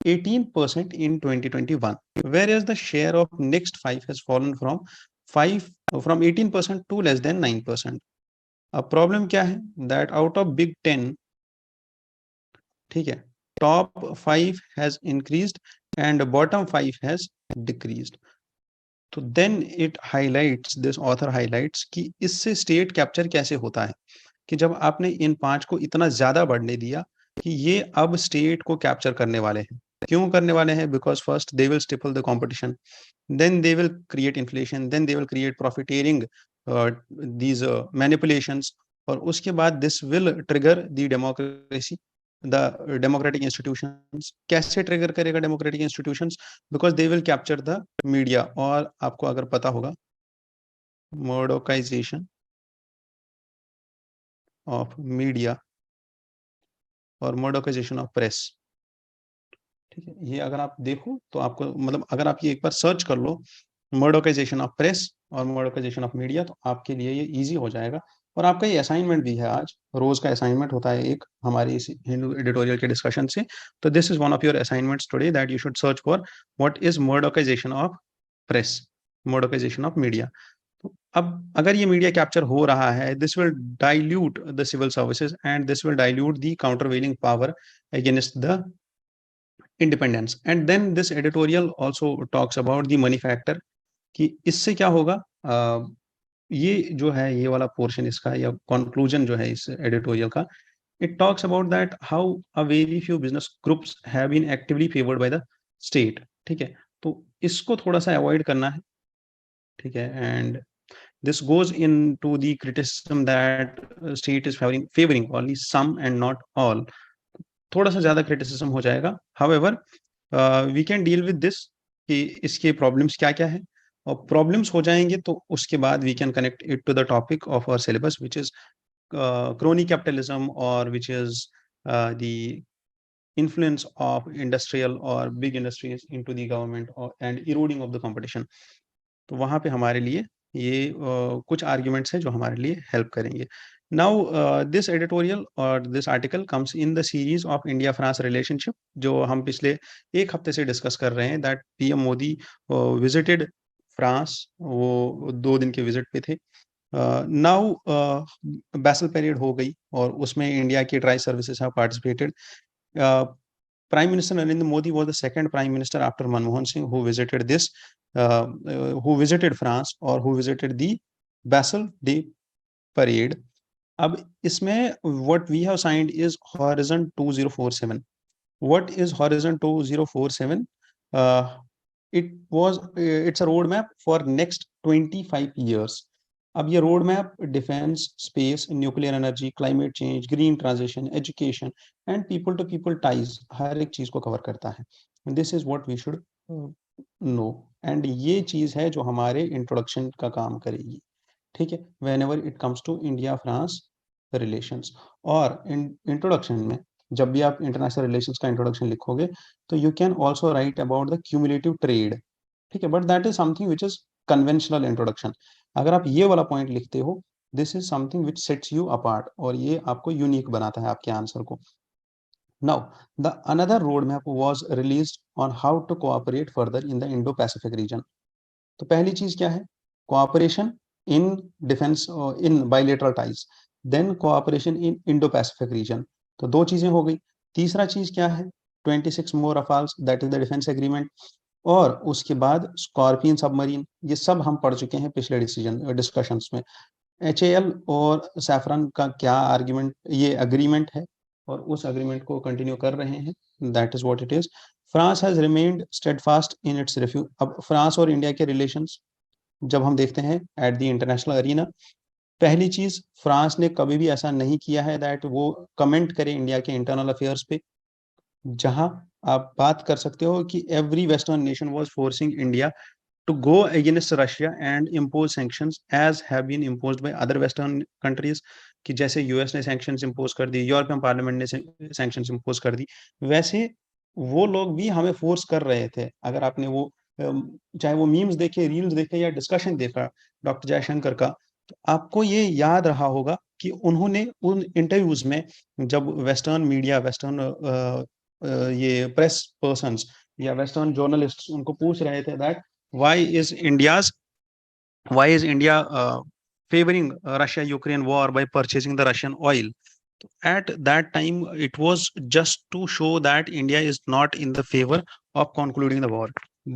18% in 2021, whereas the share of next 5 has fallen from 18% to less than 9%। अब problem क्या है, that out of big 10, ठीक है, top 5 has increased and bottom 5 has decreased। तो then it highlights, this author highlights कि इससे state capture कैसे होता है, कि जब आपने इन 5 को इतना ज्यादा बढ़ने दिया कि ये अब स्टेट को कैप्चर करने वाले हैं। क्यों करने वाले हैं, because first they will steeple the competition, then they will create inflation, then they will create profiteering these manipulations, और उसके बाद this will trigger the democracy, the democratic institutions। कैसे ट्रिगर करेगा democratic institutions, because they will capture the media। और आपको अगर पता होगा, murdochization of media और murdochization of press। ठीक है, ये अगर आप देखो तो आपको मतलब अगर आप ये एक बार सर्च कर लो, मर्डोकाइजेशन ऑफ प्रेस और मर्डोकाइजेशन ऑफ मीडिया, तो आपके लिए ये इजी हो जाएगा। और आपका ये असाइनमेंट भी है, आज रोज का असाइनमेंट होता है एक हमारी इस हिंदू एडिटोरियल के डिस्कशन से। तो this is one of your assignments today, that you should search for what is Murdochization of press, Murdochization of media. तो अब अगर ये मीडिया कैप्चर हो रहा है, this will dilute the civil services and this will dilute the countervailing power against the independence। And then this editorial also talks about the money factor, कि इससे क्या होगा। ये जो है, ये वाला पोर्शन इसका या कंक्लूजन जो है इस एडिटोरियल का, it talks about that how a very few business groups have been actively favored by the state। ठीक है, तो इसको थोड़ा सा अवॉइड करना है। ठीक है, and this goes into the criticism that state is favoring only some and not all। थोड़ा सा ज्यादा क्रिटिसिज्म हो जाएगा। However we can deal with this, कि इसके प्रॉब्लम्स क्या क्या है, और प्रॉब्लम्स हो जाएंगे तो उसके बाद we can connect it to the topic of our syllabus which is crony capitalism, और which is the influence of industrial or big industries into the government and eroding of the competition। तो वहां पे हमारे लिए ये कुछ arguments हैं जो हमारे लिए हेल्प करेंगे। नाउ दिस एडिटोरियल और this article comes in the series of India France relationship, जो हम पिछले एक हफ्ते से डिस्कस कर रहे हैं, that PM Modi visited France, वो 2 दिन के विजिट पे थे। नाउ बैसल पीरियड हो गई और उसमें इंडिया की tri services have participated. Prime Minister Narendra Modi was the second Prime Minister after Manmohan Singh who visited who visited France or who visited the Basel Day Parade। अब इसमें what we have signed is Horizon 2047। What is Horizon 2047? Uh, it's a roadmap for next 25 years। अब ये road map defence, space, nuclear energy, climate change, green transition, education and people to people ties, हर एक चीज को cover करता है। This is what we should know, and ये चीज है जो हमारे इंट्रोडक्शन का काम करेगी। ठीक है, whenever it comes to India France relations. और इंट्रोडक्शन में जब भी आप इंटरनेशनल रिलेशंस का इंट्रोडक्शन लिखोगे, तो you can also write about the cumulative trade. ठीक है, but that is something which is conventional introduction. अगर आप ये वाला पॉइंट लिखते हो, this is something which sets you apart, और ये आपको यूनिक बनाता है आपके आंसर को। Now the another road map was released on how to cooperate further in the Indo Pacific region. तो पहली चीज क्या है? Cooperation in defence, in bilateral ties, then cooperation in Indo Pacific region. तो दो चीजें हो गई। तीसरा चीज क्या है? 26 more Rafales, that is the defence agreement. और उसके बाद स्कॉर्पियन सबमरीन, ये सब हम पढ़ चुके हैं पिछले डिस्कशंस में। एचएएल और सैफरन का क्या आर्ग्यूमेंट, ये अग्रीमेंट है, और उस अग्रीमेंट को कंटिन्यू कर रहे हैं। That is what it is. France has remained steadfast in its refuse. अब फ्रांस और इंडिया के रिलेशंस जब हम देखते हैं एट द इंटरनेशनल अरीना, पहली चीज, फ्रांस ने कभी भी ऐसा नहीं किया है दैट वो कमेंट करे इंडिया के इंटरनल अफेयर्स पे। जहां आप बात कर सकते हो कि every western nation was forcing India to go against Russia and impose sanctions as have been imposed by other western countries, कि जैसे यूएस ने sanctions impose कर दी, यूरोपियन पार्लियामेंट ने sanctions impose कर दी, वैसे वो लोग भी हमें फोर्स कर रहे थे। अगर आपने वो चाहे वो मीम्स देखे, रील्स देखे, या डिस्कशन देखा डॉक्टर जयशंकर का, तो आपको ये याद रहा होगा कि उन्होंने उन इंटरव्यूज में, जब वेस्टर्न मीडिया, वेस्टर्न ये प्रेस पर्सन्स या वेस्टर्न जर्नलिस्ट उनको पूछ रहे थे that why is India's why is India favoring Russia Ukraine war by purchasing the Russian oil? At that time it was just to show that India is not in the favor of concluding the war,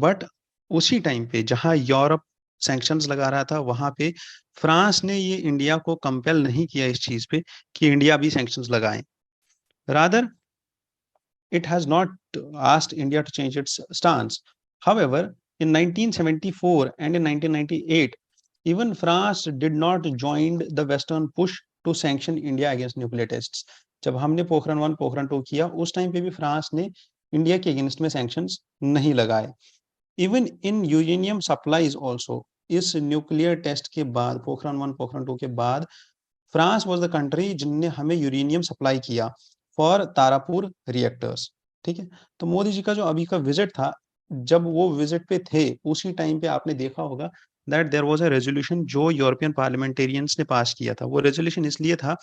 but उसी time पे जहां Europe sanctions लगा रहा था, वहां पे France ने ये इंडिया को कंपेल नहीं किया इस चीज पे कि इंडिया भी सैंक्शंस लगाए। Rather it has not asked India to change its stance. However, in 1974 and in 1998, even France did not join the Western push to sanction India against nuclear tests. जब हमने पोखरण 1 पोखरण 2 किया, उस टाइम पे भी France ने India के against में sanctions नहीं लगाए। Even in uranium supplies also, इस न्यूक्लियर टेस्ट के बाद, पोखरण 1 पोखरण 2 के बाद, फ्रांस वाज द कंट्री जिनने हमें यूरेनियम सप्लाई किया फॉर तारापुर रिएक्टर्स। ठीक है, तो मोदी जी का जो अभी का विजिट था, जब वो विजिट पे थे, उसी टाइम पे आपने देखा होगा that there was a resolution जो यूरोपियन पार्लियामेंटेरियंस ने पास किया था। वो रेजोल्यूशन इसलिए था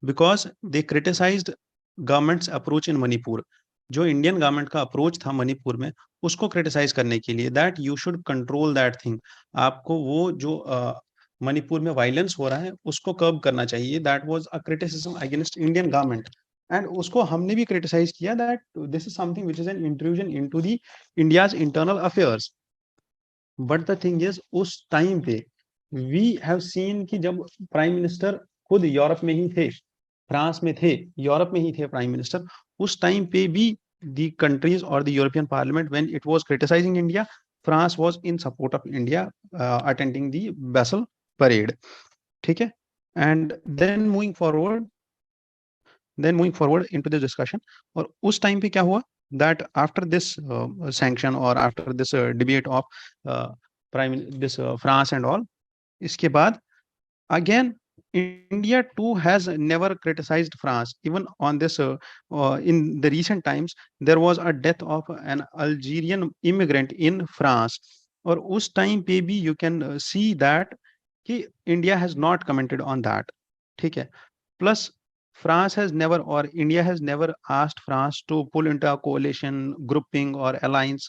because they criticized government's approach in Manipur. जो इंडियन गवर्नमेंट का अप्रोच था मणिपुर में, उसको क्रिटिसाइज करने के लिए, that you should control that thing. आपको वो जो मणिपुर में वायलेंस हो रहा है उसको कर्ब करना चाहिए। That was a criticism against Indian government, and उसको हमने भी क्रिटिसाइज किया that this is something which is an intrusion into the India's internal affairs. But the thing is, उस टाइम पे वी हैव सीन कि जब प्राइम मिनिस्टर खुद Europe में ही थे, फ्रांस में थे, यूरोप में ही थे प्राइम मिनिस्टर, उस टाइम पे भी the countries or the European Parliament, when it was criticizing India, France was in support of India, attending the Basel parade. ठीक है, and then moving forward into this discussion, और उस time पे क्या हुआ that after this sanction or after this debate of prime this France and all, इसके बाद again India too has never criticized France. Even on this in the recent times there was a death of an Algerian immigrant in France, और उस time पे भी you can see that कि India has not commented on that. ठीक है, plus France has never, or India has never asked France to pull into a coalition, grouping, or alliance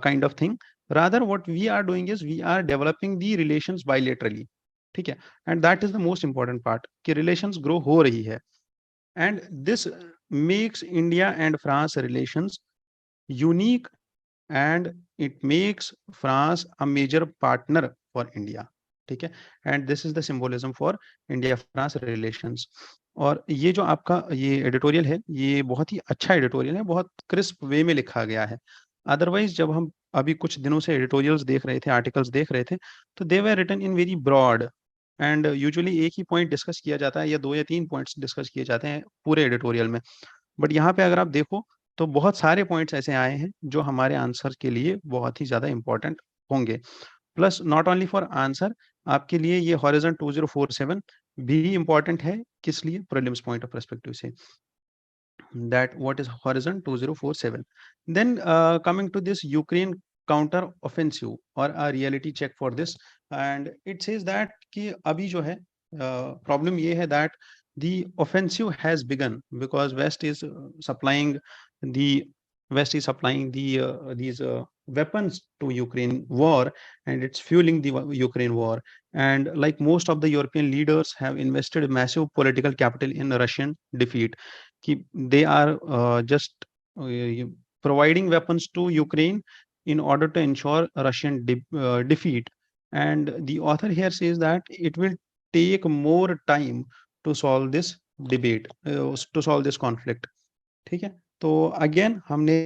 kind of thing. Rather, what we are doing is we are developing the relations bilaterally. ठीक है, and that is the most important part कि relations grow हो रही है, and this makes India and France relations unique, and it makes France a major partner for India. ठीक है, and this is the symbolism for India France relations. और ये जो आपका ये एडिटोरियल है, ये बहुत ही अच्छा एडिटोरियल है, बहुत क्रिस्प वे में लिखा गया है। अदरवाइज जब हम अभी कुछ दिनों से एडिटोरियल्स देख रहे थे, आर्टिकल्स देख रहे थे, तो they were written in very broad, and usually एक ही पॉइंट डिस्कस किया जाता है या 2 या 3 पॉइंट्स डिस्कस किए जाते हैं पूरे एडिटोरियल में। बट यहाँ पे अगर आप देखो तो बहुत सारे पॉइंट्स ऐसे आए हैं जो हमारे आंसर के लिए बहुत ही ज्यादा इंपॉर्टेंट होंगे। Plus not only for answer, आपके लिए ये हॉरिजन 2047 भी इंपॉर्टेंट है। किस लिए? प्रीलिम्स पॉइंट ऑफ पर्सपेक्टिव से, that what is horizon 2047. Then coming to this Ukraine counter offensive or a reality check for this, and it says that कि अभी जो है problem ये है that the offensive has begun because the West is supplying these weapons to Ukraine war, and it's fueling the Ukraine war. And like most of the European leaders have invested massive political capital in Russian defeat. They are just providing weapons to Ukraine in order to ensure Russian defeat. And the author here says that it will take more time to solve this debate, to solve this conflict. ठीक है, तो again हमने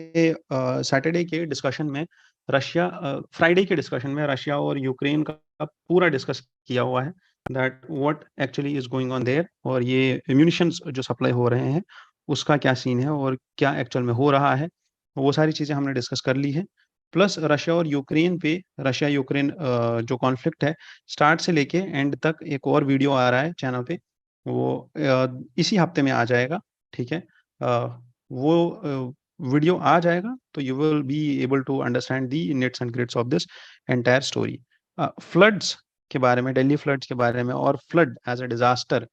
Saturday के discussion में Friday के discussion में Russia और Ukraine का पूरा डिस्कस किया हुआ है, that what actually is going on their, और ये म्यूनिशंस जो सप्लाई हो रहे हैं उसका क्या सीन है और क्या एक्चुअल में हो रहा है, वो सारी चीज़ें हमने डिस्कस कर ली है। प्लस रशिया और यूक्रेन पे, रशिया यूक्रेन जो कॉन्फ्लिक्ट है स्टार्ट से लेके एंड तक एक और वीडियो आ रहा है चैनल पे, वो इसी हफ्ते में आ जाएगा। ठीक है, वो वीडियो आ जाएगा तो you will be able to understand the nets and grids of this entire story. Floods के बारे में, दिल्ली फ्लड्स के बारे में और फ्लड एज अ डिजास्टर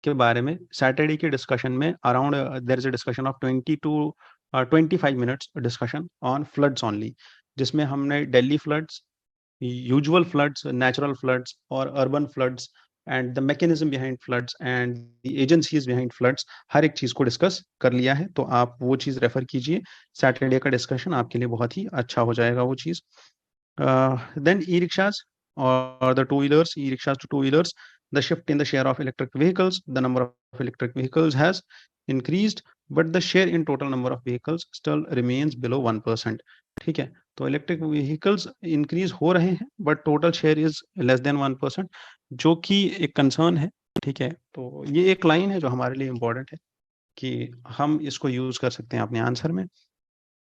के बारे में सैटरडे के डिस्कशन में around there is a discussion of 20 to 25 minutes discussion on floods only, जिसमें हमने Delhi floods, usual floods, natural floods और urban floods and the mechanism behind floods and the agencies behind floods, हर एक चीज को discuss कर लिया है। तो आप वो चीज रेफर कीजिए, सैटरडे का डिस्कशन आपके लिए बहुत ही अच्छा हो जाएगा वो चीज। देन ई रिक्शाज और the two wheelers, e rickshaws two two wheelers, the shift in the share of electric vehicles, the number of electric vehicles has increased, but the share in total number of vehicles still remains below 1%. ठीक है, तो electric vehicles increase हो रहे हैं but total share is less than 1%, जो कि एक concern है। ठीक है, तो ये एक लाइन है जो हमारे लिए इम्पोर्टेंट है कि हम इसको यूज कर सकते हैं अपने आंसर में।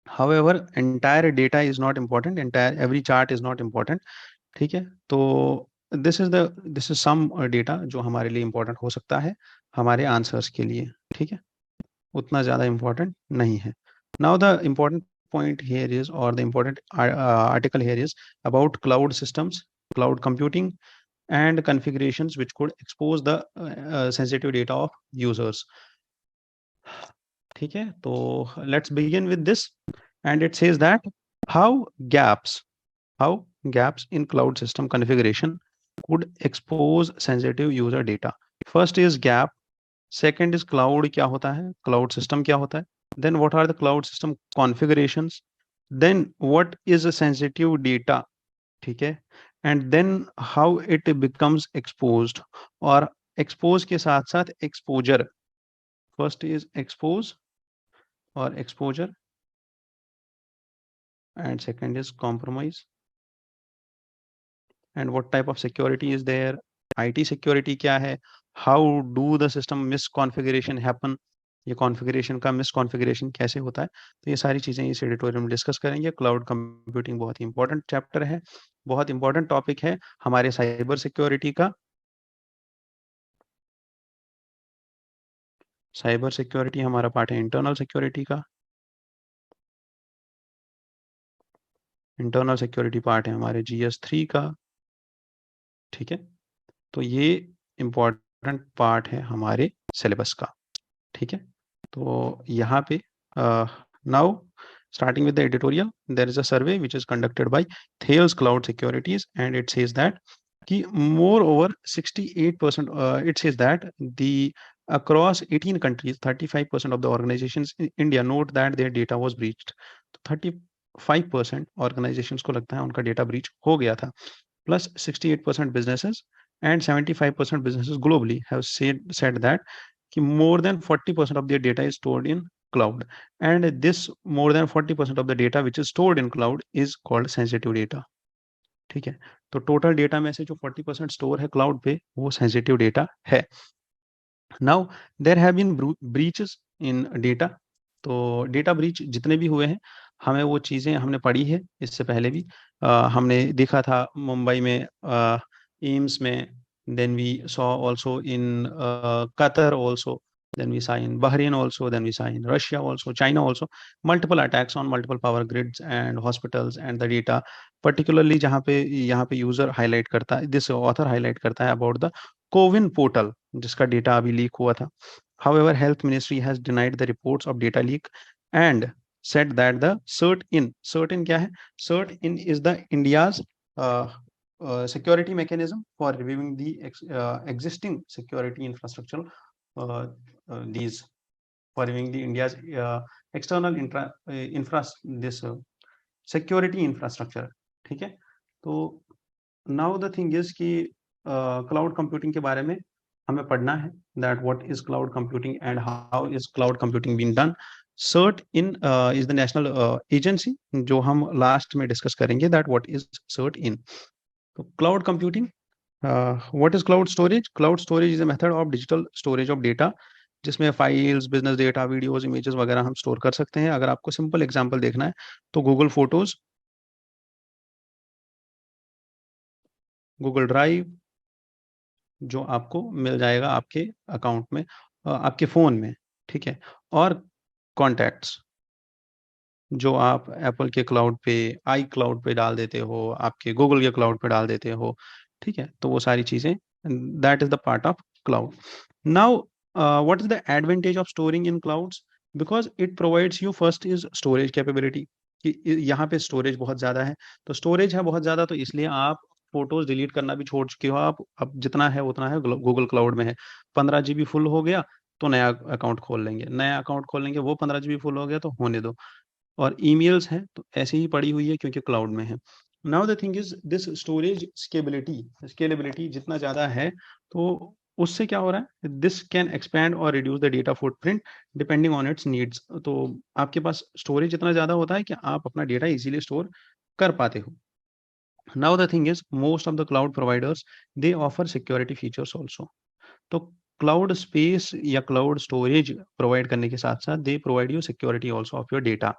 However, entire data is not important, entire every chart is not important। ठीक है, तो दिस इज सम डेटा जो हमारे लिए इंपॉर्टेंट हो सकता है हमारे आंसर्स के लिए। ठीक है, उतना ज़्यादा इंपॉर्टेंट नहीं है। Now the important point here is, or the important article here is about cloud systems, cloud computing and configurations which could expose the sensitive data of users। ठीक है, तो let's begin with this, and it says that how gaps in cloud system configuration could expose sensitive user data। First is gap, second is cloud क्या होता है, cloud system क्या होता है, then what are the cloud system configurations, then what is a sensitive data। ठीक है, and then how it becomes exposed, और expose के साथ साथ exposure, first is expose or exposure and second is compromise, and what type of security is there, IT security क्या है, how do the system misconfiguration happen, ये configuration का misconfiguration कैसे होता है, तो ये सारी चीज़ें इस एडिटोरियल में डिस्कस करेंगे। क्लाउड कंप्यूटिंग बहुत ही इंपॉर्टेंट चैप्टर है, बहुत इंपॉर्टेंट टॉपिक है हमारे साइबर सिक्योरिटी का। साइबर सिक्योरिटी हमारा पार्ट है इंटरनल सिक्योरिटी का, इंटरनल सिक्योरिटी पार्ट है हमारे GS3 का। ठीक है, तो ये इंपॉर्टेंट पार्ट है हमारे सिलेबस का। ठीक है, तो यहाँ पे now starting with the editorial, there is a survey which is conducted by Thales Cloud Securities, and it says that कि moreover 68%, it says that the across 18 countries 35% of the organizations in India note that their data was breached। तो 35% organizations को लगता है उनका data breach हो गया था, plus 68% businesses and 75% businesses globally have said that कि more than 40% of their data is stored in cloud, and this more than 40% of the data which is stored in cloud is called sensitive data। ठीक है, तो total data में से जो 40% store है cloud पे वो सेंसिटिव डेटा है। Now there have been breaches in data, तो डेटा ब्रीच जितने भी हुए हैं हमें वो चीज़ें हमने पढ़ी है इससे पहले भी। हमने देखा था मुंबई में एम्स में, then we saw also in Qatar also, then we saw in Bahrain also, then we saw in Russia also, China also, multiple attacks on multiple power grids and hospitals and the data, particularly जहाँ पे यहाँ पे user highlight करता है, this author highlight करता है about the CoWIN portal जिसका data अभी लीक हुआ था. However, health ministry has denied the reports of data leak and said that the CERT-in क्या है? CERT-in is the India's security mechanism for reviewing the existing security infrastructure, these for reviewing the India's external this security infrastructure. ठीक है, तो now the thing is कि cloud computing के बारे में हमें पढ़ना है, that what is cloud computing and how is cloud computing being done. CERT-in is the national agency जो हम लास्ट में डिस्कस करेंगे, that what is CERT-in. तो cloud computing, what is cloud storage? Cloud storage is a method of digital storage of data जिसमें files, business data, videos, images वगैरह हम store कर सकते हैं. अगर आपको सिंपल एग्जांपल देखना है तो गूगल फोटोज, गूगल ड्राइव जो आपको मिल जाएगा आपके अकाउंट में, आपके फ़ोन में, ठीक है, और कॉन्टैक्ट्स जो आप एप्पल के क्लाउड पे, आई क्लाउड पे डाल देते हो, आपके गूगल के क्लाउड पे डाल देते हो, ठीक है, तो वो सारी चीज़ें, that is the part of cloud. Now what is the advantage of storing in clouds? Because it provides you, first is storage capability, कि यहाँ पे स्टोरेज बहुत ज़्यादा है, तो स्टोरेज है बहुत ज़्यादा, तो इसलिए आप फोटोज डिलीट करना भी छोड़ चुके हो आप, अब जितना है उतना है गूगल क्लाउड में है. 15 GB फुल हो गया तो नया अकाउंट खोल लेंगे, नया अकाउंट खोलेंगे, वो 15 GB फुल हो गया तो होने दो. और ईमेल्स हैं तो ऐसे ही पड़ी हुई है क्योंकि क्लाउड में है. Now the thing is this storage scalability जितना ज़्यादा है तो उससे क्या हो रहा है, दिस कैन एक्सपैंड और reduce the data footprint depending on it's needs. तो आपके पास स्टोरेज इतना ज़्यादा होता है कि आप अपना डेटा इजीली स्टोर कर पाते हो. Now the thing is, most of the cloud providers, they offer security features also. तो cloud space या cloud storage provide करने के साथ साथ they provide you security also of your data.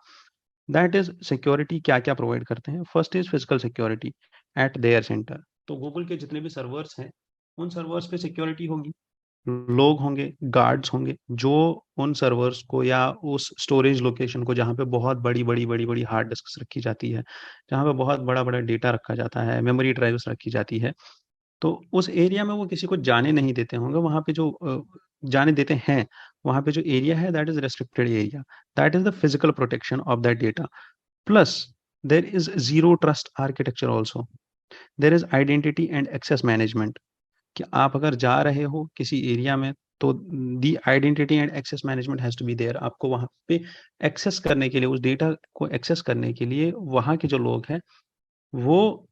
That is security क्या क्या provide करते हैं? First is physical security at their center. तो गूगल के जितने भी सर्वर्स हैं उन सर्वर्स पे सिक्योरिटी होगी, लोग होंगे, गार्ड्स होंगे जो उन सर्वर्स को या उस स्टोरेज लोकेशन को जहाँ पे बहुत बड़ी हार्ड डिस्क्स रखी जाती है, जहाँ पे बहुत बड़ा डेटा रखा जाता है, मेमोरी ड्राइव्स रखी जाती है, तो उस एरिया में वो किसी को जाने नहीं देते होंगे. वहाँ पे जो जाने देते हैं, वहाँ पे जो एरिया है that is restricted area, that is the physical protection of that data. Plus there is zero trust architecture also, there is identity and access management, कि आप अगर जा रहे हो किसी एरिया में तो the identity and access management has to be there. आपको वहाँ पे एक्सेस करने के लिए, उस डेटा को एक्सेस करने के लिए वहाँ के जो लोग हैं वो,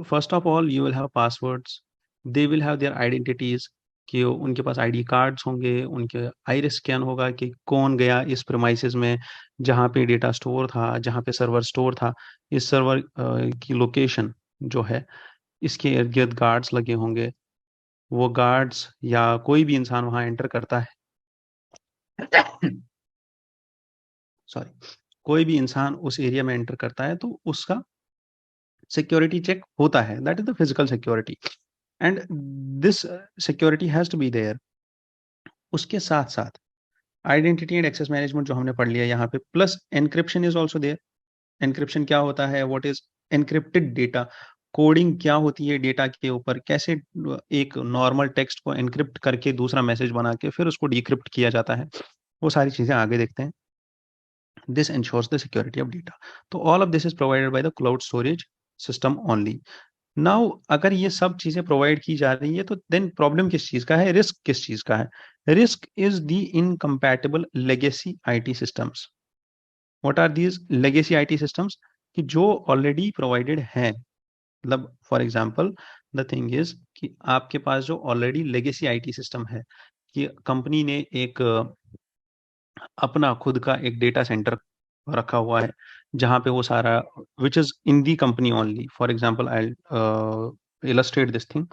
first of all you will have passwords, they will have their identities, कि उनके पास आईडी कार्ड्स होंगे, उनके आइरिस स्कैन होगा कि कौन गया इस प्रेमाइसेस में जहाँ पे डेटा स्टोर था, जहाँ पे सर्वर स्टोर था, इस सर्वर की लोकेशन जो है, इसके इर्द गिर्द गार्ड्स लगे होंगे. वो गार्ड्स या कोई भी इंसान वहां एंटर करता है सॉरी, कोई भी इंसान उस एरिया में एंटर करता है तो उसका सिक्योरिटी चेक होता है, that is the physical security, and this security has to be there. उसके साथ साथ आइडेंटिटी एंड एक्सेस मैनेजमेंट जो हमने पढ़ लिया यहाँ पे, plus encryption is also there. Encryption क्या होता है, what is encrypted data, coding क्या होती है डेटा के ऊपर, कैसे एक नॉर्मल टेक्स्ट को एनक्रिप्ट करके दूसरा मैसेज बना के फिर उसको डिक्रिप्ट किया जाता है, वो सारी चीजें आगे देखते हैं. This ensures the security of data. तो all of this is provided by the cloud storage system only. Now अगर ये सब चीजें प्रोवाइड की जा रही है तो देन प्रॉब्लम किस चीज का है, रिस्क किस चीज का है? Risk is the incompatible legacy IT systems. What are these legacy IT systems? कि जो ऑलरेडी प्रोवाइडेड है, मतलब for example the thing is कि आपके पास जो ऑलरेडी लेगेसी आईटी सिस्टम है, कि कंपनी ने एक अपना खुद का एक डेटा सेंटर रखा हुआ है जहाँ पे वो सारा, विच is in the company only. For example I illustrate this thing.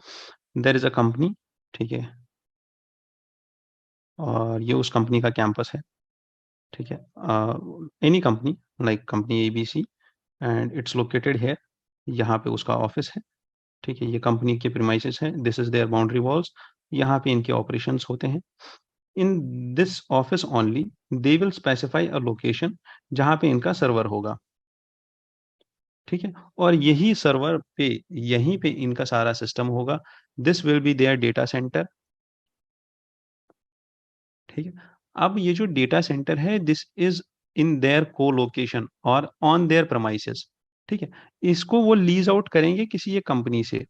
There is a company, ठीक है, और ये उस कंपनी का कैंपस है, ठीक है, any company like company ABC and it's located है, यहाँ पे उसका ऑफिस है, ठीक है, ये कंपनी के प्रीमाइसेस है, this is their boundary walls, यहाँ पे इनके ऑपरेशंस होते हैं. In this office only they will specify a location जहां पे इनका सर्वर होगा, ठीक है, और यही सर्वर पे यहीं पे इनका सारा सिस्टम होगा। This will be their data centre, ठीक है। अब ये जो डेटा सेंटर है this is in their colocation और ऑन देयर प्रमाइसेस, ठीक है। इसको वो लीज आउट करेंगे किसी एक कंपनी से,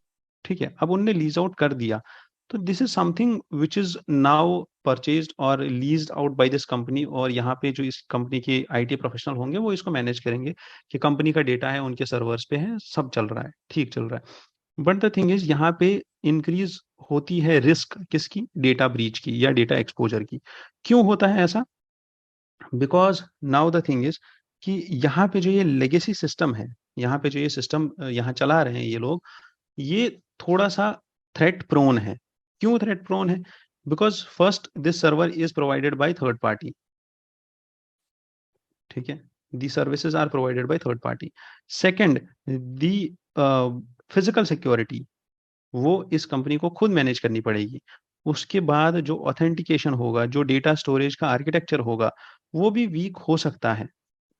ठीक है। अब उनने लीज आउट कर दिया, तो this is something which is now purchased और leased out by this company, और यहाँ पे जो इस कंपनी के आईटी प्रोफेशनल होंगे वो इसको मैनेज करेंगे कि कंपनी का डेटा है उनके सर्वर्स पे है, सब चल रहा है, ठीक चल रहा है। बट द थिंग इज यहाँ पे इंक्रीज होती है रिस्क किसकी, डेटा ब्रीच की या डेटा एक्सपोजर की। क्यों होता है ऐसा? Because now the thing is कि यहाँ पे जो ये लेगेसी सिस्टम है, यहाँ पे जो ये सिस्टम यहाँ चला रहे हैं ये लोग, ये थोड़ा सा थ्रेट प्रोन है। क्यों थ्रेट प्रोन है? Because first this server is provided by third party, ठीक है। The services are provided by third party. Second, the physical security वो इस कंपनी को खुद मैनेज करनी पड़ेगी। उसके बाद जो ऑथेंटिकेशन होगा, जो डेटा स्टोरेज का आर्किटेक्चर होगा, वो भी वीक हो सकता है,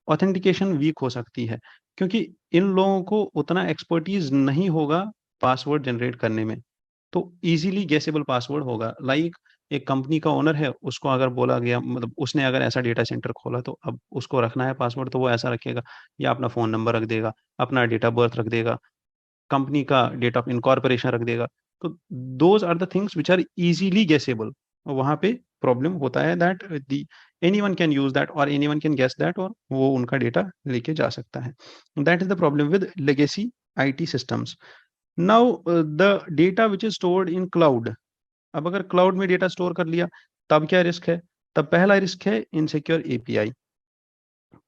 ऑथेंटिकेशन वीक हो सकती है, क्योंकि इन लोगों को उतना एक्सपर्टीज नहीं होगा पासवर्ड जनरेट करने में। तो इजीली गेसेबल पासवर्ड होगा, लाइक एक कंपनी का ओनर है, उसको अगर बोला गया, मतलब उसने अगर ऐसा डेटा सेंटर खोला, तो अब उसको रखना है पासवर्ड, तो वो ऐसा रखेगा या अपना फोन नंबर रख देगा, अपना डेट ऑफ बर्थ रख देगा, कंपनी का डेट ऑफ इनकॉर्पोरेशन रख देगा। तो those are the things which are easily guessable. वहां पे प्रॉब्लम होता है that the anyone can use that और एनीवन कैन गेस दैट, और वो उनका डेटा लेके जा सकता है। That is the problem with legacy IT systems. Now the data which is stored in cloud. अब अगर क्लाउड में डेटा स्टोर कर लिया, तब क्या रिस्क है? तब पहला रिस्क है insecure API,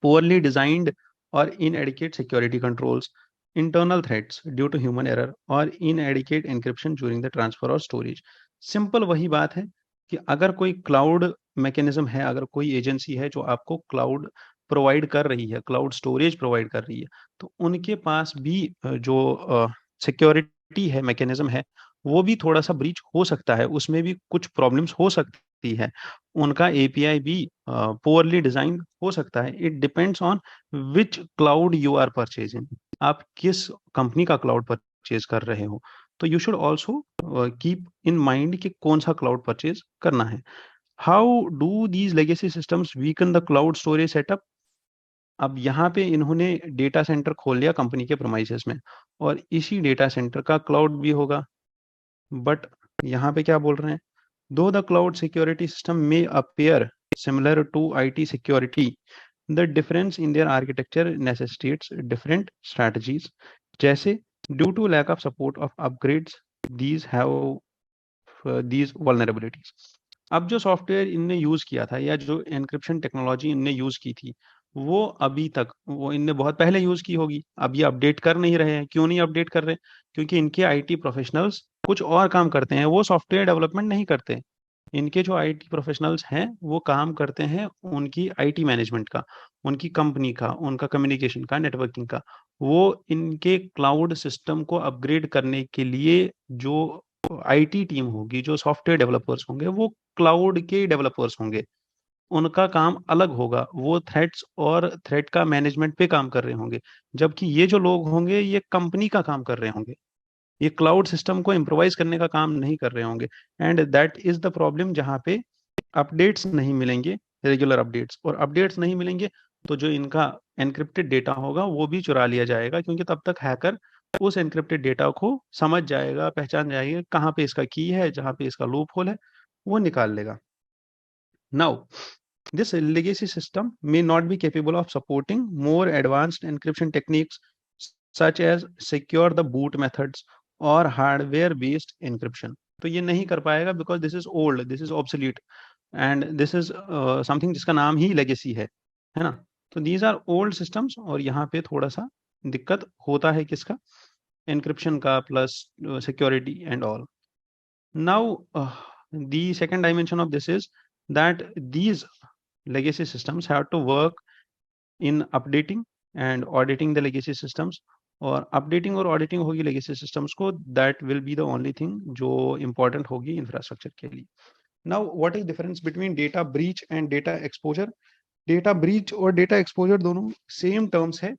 poorly designed or inadequate security controls, internal threats due to human error, और inadequate encryption during the transfer or storage। Simple वही बात है कि अगर कोई क्लाउड मैकेनिज्म है, अगर कोई एजेंसी है जो आपको क्लाउड प्रोवाइड कर रही है, क्लाउड स्टोरेज प्रोवाइड कर रही है, तो उनके पास भी जो सिक्योरिटी है, मैकेनिज्म है, वो भी थोड़ा सा ब्रीच हो सकता है, उसमें भी कुछ प्रॉब्लम्स हो सकती है, उनका एपीआई भी पोअरली डिजाइन हो सकता है। It depends on which cloud you are purchasing, आप किस कंपनी का क्लाउड परचेज कर रहे हो। तो you should also keep in mind कि कौन सा क्लाउड परचेज करना है। How do these legacy systems weaken the cloud storage setup? अब यहाँ पे इन्होंने डेटा सेंटर खोल लिया कंपनी के प्रोमाइसेस में, और इसी डेटा सेंटर का क्लाउड भी होगा। बट यहाँ पे क्या बोल रहे हैं? Though the cloud security system may appear similar to IT security, the difference in their architecture necessitates different strategies. जैसे due to lack of support of upgrades, these have these vulnerabilities। अब जो software इनने use किया था या जो encryption technology इनने use की थी, वो अभी तक वो इनने बहुत पहले यूज की होगी, अब ये अपडेट कर नहीं रहे हैं। क्यों नहीं अपडेट कर रहे? क्योंकि इनके आईटी प्रोफेशनल्स कुछ और काम करते हैं, वो सॉफ्टवेयर डेवलपमेंट नहीं करते। इनके जो आईटी प्रोफेशनल्स हैं वो काम करते हैं उनकी आईटी मैनेजमेंट का, उनकी कंपनी का, उनका कम्युनिकेशन का, नेटवर्किंग का। वो इनके क्लाउड सिस्टम को अपग्रेड करने के लिए जो आईटी टीम होगी, जो सॉफ्टवेयर डेवलपर्स होंगे, वो क्लाउड के डेवलपर्स होंगे, उनका काम अलग होगा, वो थ्रेट्स और थ्रेट का मैनेजमेंट पे काम कर रहे होंगे। जबकि ये जो लोग होंगे ये कंपनी का काम कर रहे होंगे, ये क्लाउड सिस्टम को इम्प्रोवाइज करने का काम नहीं कर रहे होंगे। And that is the problem, जहाँ पे अपडेट्स नहीं मिलेंगे, रेगुलर अपडेट्स, और अपडेट्स नहीं मिलेंगे तो जो इनका एनक्रिप्टेड डेटा होगा वो भी चुरा लिया जाएगा, क्योंकि तब तक हैकर उस एनक्रिप्टेड डेटा को समझ जाएगा, पहचान जाएगा कहाँ पे इसका की है, जहाँ पे इसका लूप होल है, वो निकाल लेगा। Now this legacy system may not be capable of supporting more advanced encryption techniques such as secure the boot methods or hardware based encryption। तो ये नहीं कर पाएगा because this is old, this is obsolete and this is something जिसका नाम ही legacy है ना। तो these are old systems, और यहाँ पे थोड़ा सा दिक्कत होता है किसका, encryption का plus security and all। Now the second dimension of this is that these legacy systems have to work in updating and auditing the legacy systems, और अपडेटिंग और ऑडिटिंग होगी लेगेसी सिस्टम्स को, that will be the only thing जो important होगी infrastructure के लिए। Now what is difference between data breach and data exposure? Data breach और data exposure दोनों सेम टर्म्स है,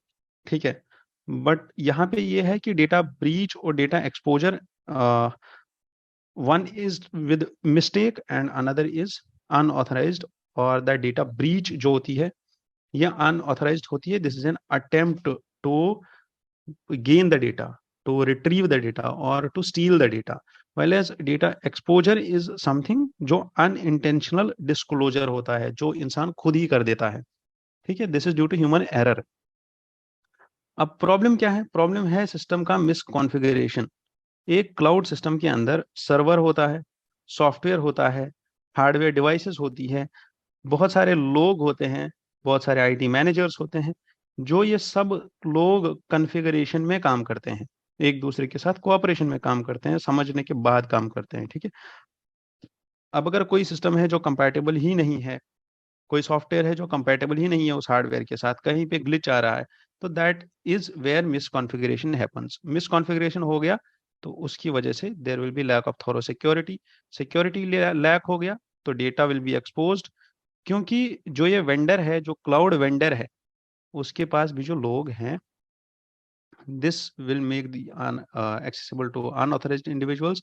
ठीक है, बट यहाँ पे ये है कि डेटा ब्रीच और data exposure, one is with mistake and another is unauthorised, और द डेटा ब्रीच जो होती है ये अनऑथराइज्ड होती है. This is an attempt to gain the data, to retrieve the data or to steal the data, while as data exposure is something जो unintentional disclosure होता है, जो इंसान खुद ही कर देता है, ठीक है. This is due to human error. अब प्रॉब्लम क्या है? प्रॉब्लम है सिस्टम का मिसकॉन्फ़िगरेशन. एक क्लाउड सिस्टम के अंदर सर्वर होता है, सॉफ्टवेयर होता है, हार्डवेयर डिवाइसेस होती है, बहुत सारे लोग होते हैं, बहुत सारे आईटी मैनेजर्स होते हैं, जो ये सब लोग कॉन्फ़िगरेशन में काम करते हैं, एक दूसरे के साथ कोऑपरेशन में काम करते हैं, समझने के बाद काम करते हैं, ठीक है. अब अगर कोई सिस्टम है जो कंपैटिबल ही नहीं है, कोई सॉफ्टवेयर है जो कंपैटिबल ही नहीं है उस हार्डवेयर के साथ, कहीं पे ग्लिच आ रहा है, तो that is where misconfiguration happens. Misconfiguration हो गया तो उसकी वजह से there will be lack of thorough security. Security lack हो गया तो डेटा विल बी एक्सपोज्ड, क्योंकि जो ये वेंडर है, जो क्लाउड वेंडर है, उसके पास भी जो लोग हैं, this will make the accessible to unauthorized individuals.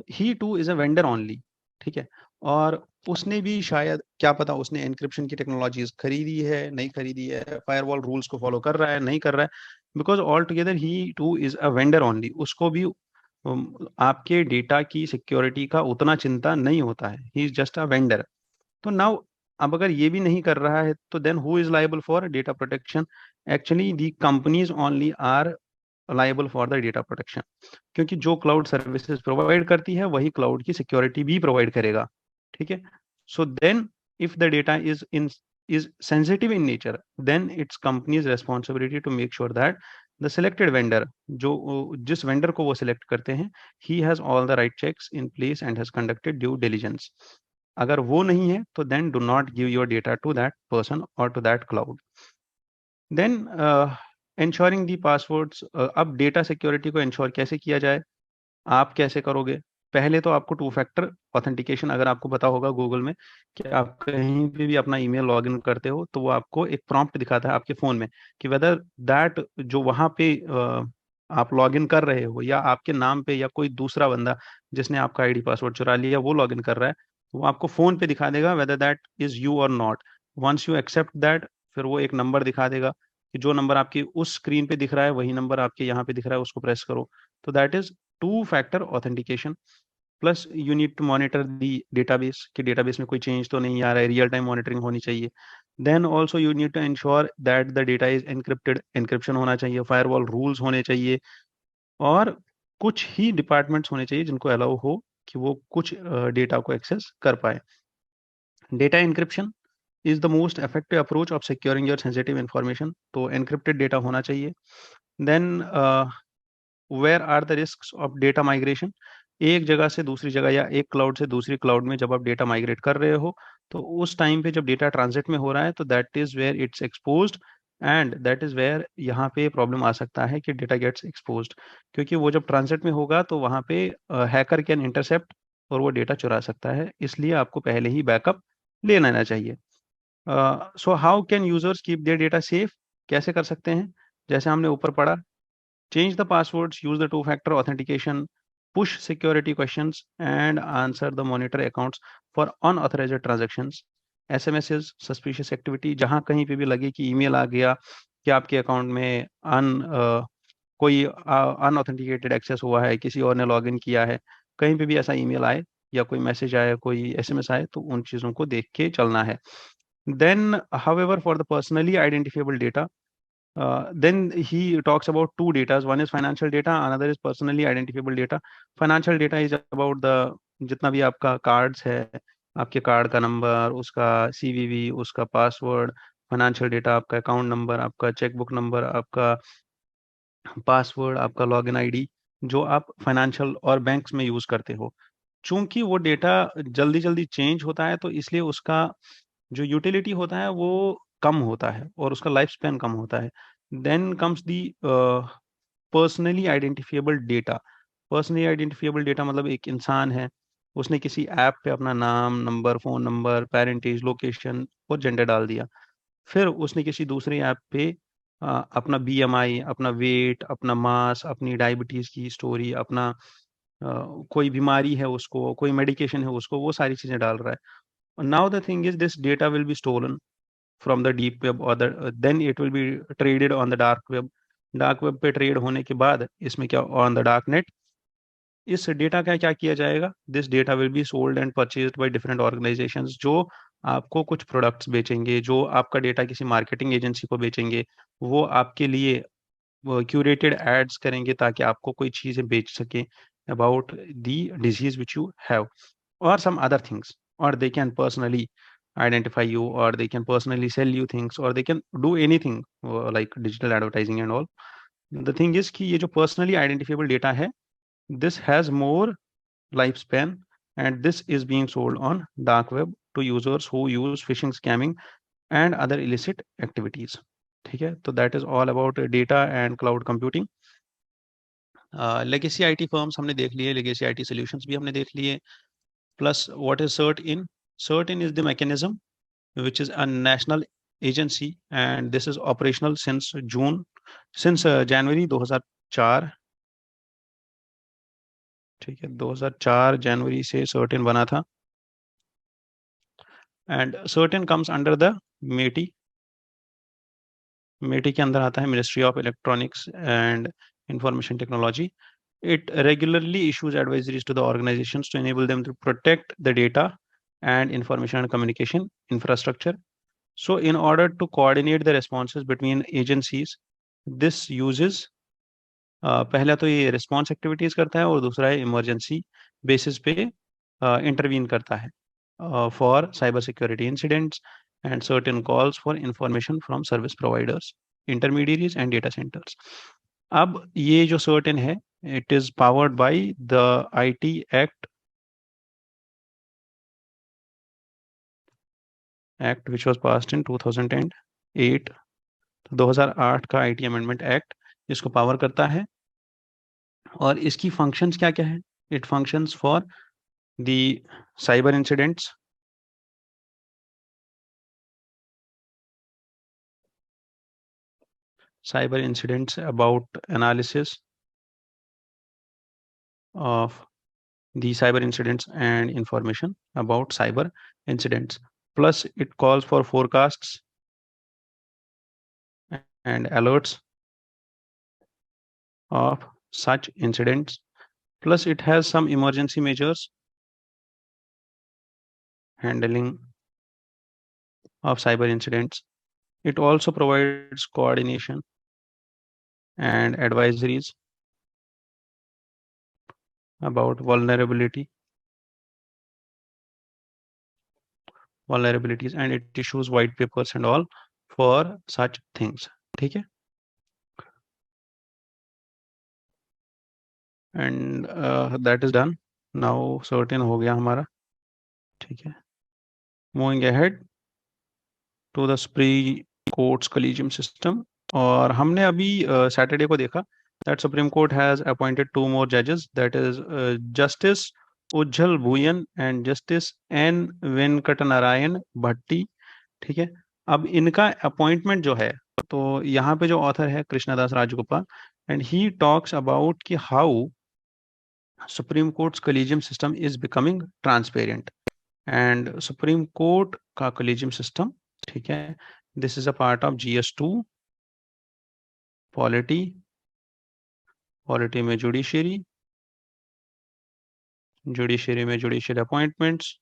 He too is a vendor only, ठीक है. और उसने भी शायद, क्या पता, उसने एनक्रिप्शन की टेक्नोलॉजीज खरीदी है, नहीं खरीदी है, फायरवॉल रूल्स को फॉलो कर रहा है, नहीं कर रहा है, because all together he two is a vendor only. उसको भी आपके डेटा की सिक्योरिटी का उतना चिंता नहीं होता है, he is just a vendor. तो नाउ, अब अगर ये भी नहीं कर रहा है तो then who is liable for data protection? Actually the companies only are liable for the data protection, क्योंकि जो क्लाउड सर्विसेज प्रोवाइड करती है वही क्लाउड की सिक्योरिटी भी प्रोवाइड करेगा, ठीक है. So then if the data is sensitive in nature, then it's companies responsibility to make sure that the selected vendor, जो जिस वेंडर को वो सिलेक्ट करते हैं, he has all the right checks in place and has conducted due diligence. अगर वो नहीं है तो then do not give your data to that person और to that cloud. Then ensuring the passwords. अब डेटा सिक्योरिटी को ensure कैसे किया जाए? आप कैसे करोगे? पहले तो आपको टू फैक्टर ऑथेंटिकेशन, अगर आपको पता होगा गूगल में कि आप कहीं पे भी अपना ईमेल लॉगिन करते हो तो वो आपको एक प्रॉम्प्ट दिखाता है आपके फ़ोन में कि वेदर दैट जो वहाँ पे आप लॉगिन कर रहे हो, या आपके नाम पे या कोई दूसरा बंदा जिसने आपका आईडी पासवर्ड चुरा लिया वो लॉगिन कर रहा है, वो आपको फ़ोन पे दिखा देगा वेदर दैट इज़ यू और not. Once you accept that, फिर वो एक नंबर दिखा देगा कि जो नंबर आपकी उस स्क्रीन पे दिख रहा है वही नंबर आपके यहाँ पे दिख रहा है, उसको प्रेस करो. तो that is two factor authentication. Plus you need to monitor the database कि डेटाबेस में कोई चेंज तो नहीं आ रहा है, रियल टाइम मॉनिटरिंग होनी चाहिए. Then also you need to ensure that the data is encrypted, encryption होना चाहिए, फायरवॉल रूल्स होने चाहिए, और कुछ ही डिपार्टमेंट्स होने चाहिए जिनको अलाउ हो कि वो कुछ डेटा को एक्सेस कर पाए. Data encryption is the most effective approach of securing your sensitive information. तो एनक्रिप्टेड डेटा होना चाहिए. Then where are the risks of data migration? एक जगह से दूसरी जगह या एक क्लाउड से दूसरी क्लाउड में जब आप डेटा माइग्रेट कर रहे हो, तो उस टाइम पे जब डेटा ट्रांजिट में हो रहा है तो that is where it's exposed, and that is where यहाँ पे प्रॉब्लम आ सकता है कि डेटा गेट्स एक्सपोज्ड, क्योंकि वो जब ट्रांजिट में होगा तो वहाँ पे हैकर कैन इंटरसेप्ट और वो डेटा चुरा सकता है, इसलिए आपको पहले ही बैकअप ले लेना चाहिए. So how can users keep their data safe? कैसे कर सकते हैं? जैसे हमने ऊपर पढ़ा, change the passwords, use the two-factor authentication, push security questions, and answer the monitor accounts for unauthorized transactions. SMSs, suspicious activity, जहाँ कहीं पे भी लगे कि ईमेल आ गया कि आपके अकाउंट में कोई अनऑथेंटिकेटेड एक्सेस हुआ है, किसी और ने लॉगिन किया है, कहीं पे भी ऐसा ईमेल आए या कोई मैसेज आए, कोई एसएमएस आए, तो उन चीज़ों को देख के चलना है. Then however for the personally identifiable data, then he talks about two data. One is financial data, another is personally identifiable data. Financial data is about the जितना भी आपका कार्ड्स है, आपके कार्ड का नंबर, उसका सीवीवी, उसका password. Financial data आपका account number, आपका चेकबुक नंबर, आपका पासवर्ड, आपका लॉगिन आईडी, जो आप फाइनेंशियल और बैंक्स में यूज करते हो. चूंकि वो डेटा जल्दी जल्दी चेंज होता है तो इसलिए उसका जो यूटिलिटी होता है वो कम होता है और उसका लाइफ स्पैन कम होता है. Then comes the personally identifiable data. Personally identifiable data मतलब एक इंसान है, उसने किसी ऐप पे अपना नाम, number, phone number, parentage, location और जेंडर डाल दिया। फिर उसने किसी दूसरी ऐप पे अपना बीएमआई, अपना वेट, अपना मास, अपनी डायबिटीज़ की स्टोरी, अपना कोई बीमारी है उसको, कोई मेडिकेशन है उसको, वो सारी चीज़ें डाल रहा है। Now the thing is this data will be stolen from the deep web और then it will be traded on the dark web. Dark web पे ट्रेड होने के बाद इसमें क्या ऑन द डार्क नेट, इस डेटा का क्या किया जाएगा, this data will be sold and purchased by different organisations, जो आपको कुछ प्रोडक्ट्स बेचेंगे, जो आपका डेटा किसी मार्केटिंग एजेंसी को बेचेंगे, वो आपके लिए क्यूरेटेड एड्स करेंगे ताकि आपको कोई चीज़ें बेच सके about the disease which you have और सम अदर थिंग्स, और they can personally identify you, or they can personally sell you things, or they can do anything like digital advertising and all. The thing is कि ये जो personally identifiable data है, this has more lifespan and this is being sold on dark web to users who use phishing, scamming and other illicit activities. ठीक है, तो that is all about data and cloud computing. Legacy IT firms हमने देख लिए, legacy IT solutions भी हमने देख लिए, plus what is CERT In. CERT In is the mechanism which is a national agency and this is operational since January 2004। ठीक है, 2004 जनवरी से सर्टेन बना था and certain comes under the MeitY. MeitY के अंदर आता है ministry of electronics and information technology. It regularly issues advisories to the organizations to enable them to protect the data and information and communication infrastructure. So in order to coordinate the responses between agencies, this uses पहला तो ये response activities करता है और दूसरा है emergency basis पे intervene करता है for cyber security incidents and certain calls for information from service providers, intermediaries and data centres. अब ये जो सर्टेन है, it is powered by the IT act which was passed in 2008। 2008 का IT amendment act इसको power करता है और इसकी फंक्शंस क्या क्या है। It functions for the cyber incidents, cyber incidents about analysis of the cyber incidents and information about cyber incidents, plus it calls for forecasts and alerts of such incidents, plus it has some emergency measures handling of cyber incidents. It also provides coordination and advisories about vulnerabilities, and it issues white papers and all for such things। ठीक है, and that is done now, certain हो गया हमारा। ठीक है, moving ahead to the supreme court's collegium system. और हमने अभी सैटरडे को देखा that supreme court has appointed 2 more जजेस, that is justice Ujjal Bhuyan and justice N Venkatanarayana Bhatti. ठीक है, अब इनका अपॉइंटमेंट जो है, तो यहाँ पे जो ऑथर है Krishnadas Rajagopal, and he talks about कि how Supreme Court's collegium system is becoming transparent and Supreme Court का collegium system, ठीक है, this is a part of GS2 polity, polity में judiciary, judiciary में judicial appointments,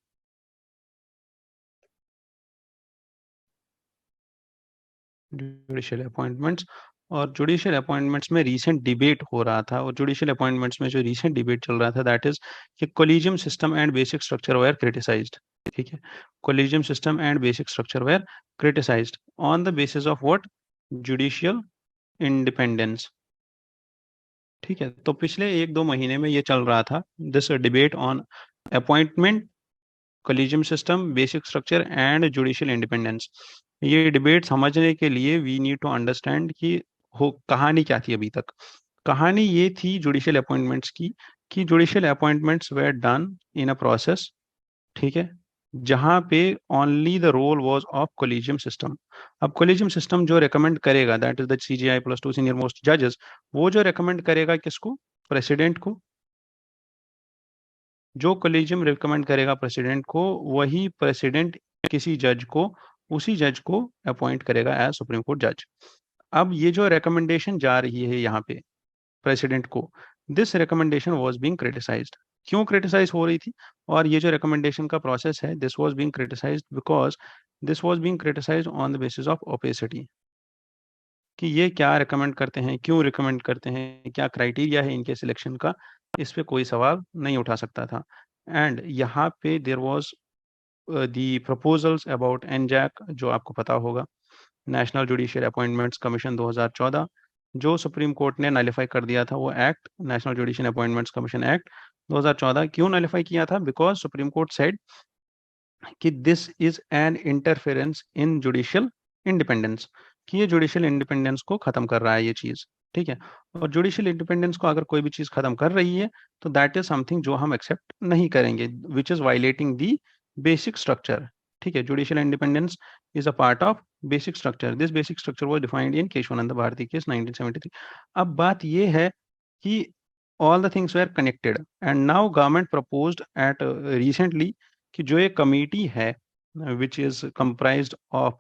judicial appointments, और judicial appointments में recent debate हो रहा था, और जुडिशियल अपॉइंटमेंट्स में जो रीसेंट डिबेट चल रहा था दैट इज कि collegium system and basic structure were criticised. ठीक है, collegium system and basic structure were criticised on the basis of what, judicial independence. ठीक है, तो पिछले 1-2 महीने में ये चल रहा था this debate on appointment, collegium system, basic structure and judicial independence. ये डिबेट समझने के लिए वी नीड टू अंडरस्टैंड कि हो कहानी क्या थी। अभी तक कहानी ये थी जुडिशियल अपॉइंटमेंट्स की कि judicial appointments were done in a process, ठीक है, जहां पे only the role was of collegium system. अब कोलिजियम सिस्टम जो रेकमेंड करेगा, that is the CJI plus 2 senior most जजेस, वो जो रेकमेंड करेगा किसको? प्रेसिडेंट को। जो कोलिजियम रेकमेंड करेगा प्रेसिडेंट को, वही प्रेसिडेंट किसी जज को, उसी जज को अपॉइंट करेगा एज सुप्रीम कोर्ट जज। अब ये जो रिकमेंडेशन जा रही है यहाँ पे प्रेसिडेंट को, this recommendation was being criticised. क्यों क्रिटिसाइज हो रही थी? और ये जो रिकमेंडेशन का प्रोसेस है, this was being criticised because this was being criticised on the basis of opacity, कि ये क्या रिकमेंड करते हैं, क्यों रिकमेंड करते हैं, क्या क्राइटेरिया है इनके सिलेक्शन का, इस पे कोई सवाल नहीं उठा सकता था। एंड यहाँ पे there was the proposals about NJAC, जो आपको पता होगा, नेशनल जुडिशियल अपॉइंटमेंट्स कमीशन 2014, जो सुप्रीम कोर्ट ने नलिफाई कर दिया था वो act, national judicial appointments commission act 2014। क्यों नलिफाई किया था? बिकॉज सुप्रीम कोर्ट सेड कि this is N interference in judicial independence, कि ये जुडिशियल इंडिपेंडेंस को खत्म कर रहा है ये चीज, ठीक है। और जुडिशियल इंडिपेंडेंस को अगर कोई भी चीज खत्म कर रही है तो दैट इज समथिंग जो हम एक्सेप्ट नहीं करेंगे, which is violating the basic structure, ठीक है। Judicial independence is a part of basic structure, this basic structure was defined in Kesavananda Bharati case 1973। अब बात ये है कि all the things were connected and now government proposed at recently कि जो एक कमेटी है विच इज कंप्राइज्ड ऑफ,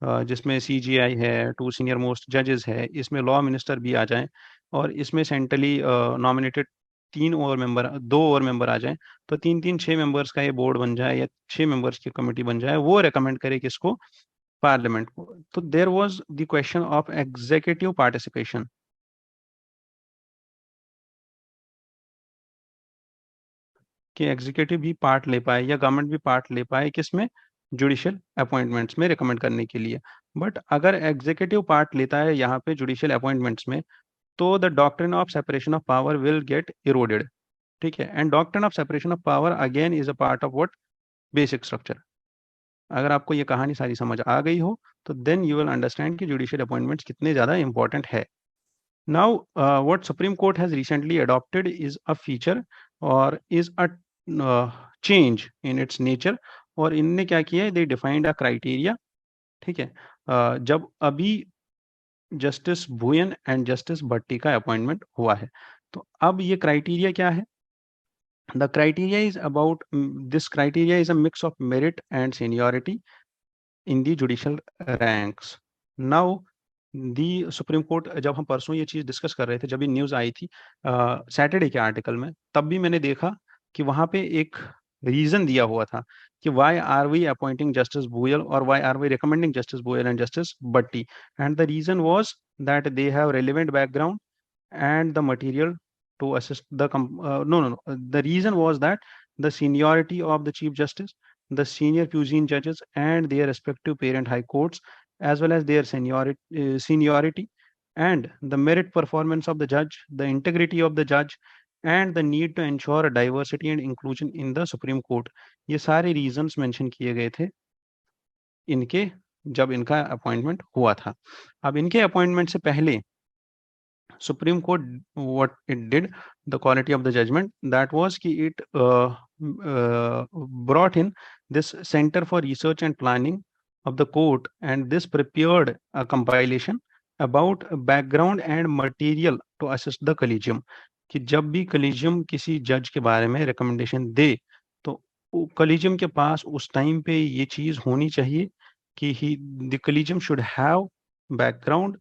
जिसमें सीजीआई है, 2 सीनियर मोस्ट जजेस है, इसमें लॉ मिनिस्टर भी आ जाए और इसमें सेंट्रली नॉमिनेटेड 2 और मेंबर आ जाए, तो 3-3 6 मेंबर्स का ये बोर्ड बन जाए या 6 मेंबर्स की कमेटी बन जाए, वो रेकमेंड करे किसको? पार्लियामेंट को। तो there was the question of executive participation, कि एग्जीक्यूटिव भी पार्ट ले पाए या गवर्नमेंट भी पार्ट ले पाए किसमें? जुडिशियल अपॉइंटमेंट्स में रिकमेंड करने के लिए। बट अगर एग्जीक्यूटिव पार्ट लेता है यहाँ पे जुडिशियल अपॉइंटमेंट्स में, तो the doctrine of separation of power will get eroded, ठीक है। And doctrine of separation of power again is a part of what? Basic structure. अगर आपको ये कहानी सारी समझ आ गई हो तो देन यू विल अंडरस्टैंड कि जुडिशियल अपॉइंटमेंट्स कितने ज्यादा इंपॉर्टेंट है। Now, what Supreme Court has recently adopted is a feature or is a change in its nature, और इनने क्या किया है? They defined a criteria, ठीक है। जब अभी जस्टिस भुयन एंड जस्टिस भट्टी का अपॉइंटमेंट हुआ है, तो अब ये क्राइटेरिया क्या है? The criteria is about this criteria is a mix of merit and seniority in the judicial ranks. Now, the supreme court, जब हम परसों ये चीज डिस्कस कर रहे थे, जब ये न्यूज आई थी सैटरडे के आर्टिकल में, तब भी मैंने देखा कि वहां पे एक रीजन दिया हुआ था कि why are we appointing justice Bhuyal और why are we recommending justice Bhuyal and justice Bhatti, and the reason was that they have relevant background and the material to assist the no, the reason was that the seniority of the chief justice, the senior cuisine judges and their respective parent high courts, as well as their seniority and the merit performance of the judge, the integrity of the judge, and the need to ensure diversity and inclusion in the supreme court, ये सारे reasons mention किए गए थे इनके, जब इनका appointment हुआ था। अब इनके अपॉइंटमेंट से पहले Supreme Court, what it did, the quality of the judgment, that was कि it brought in this Center for Research and Planning of the court, and this prepared a compilation about background and material to assist the collegium, कि जब भी collegium किसी जज के बारे में recommendation दे, तो collegium के पास उस टाइम पे ये चीज होनी चाहिए कि the collegium should have background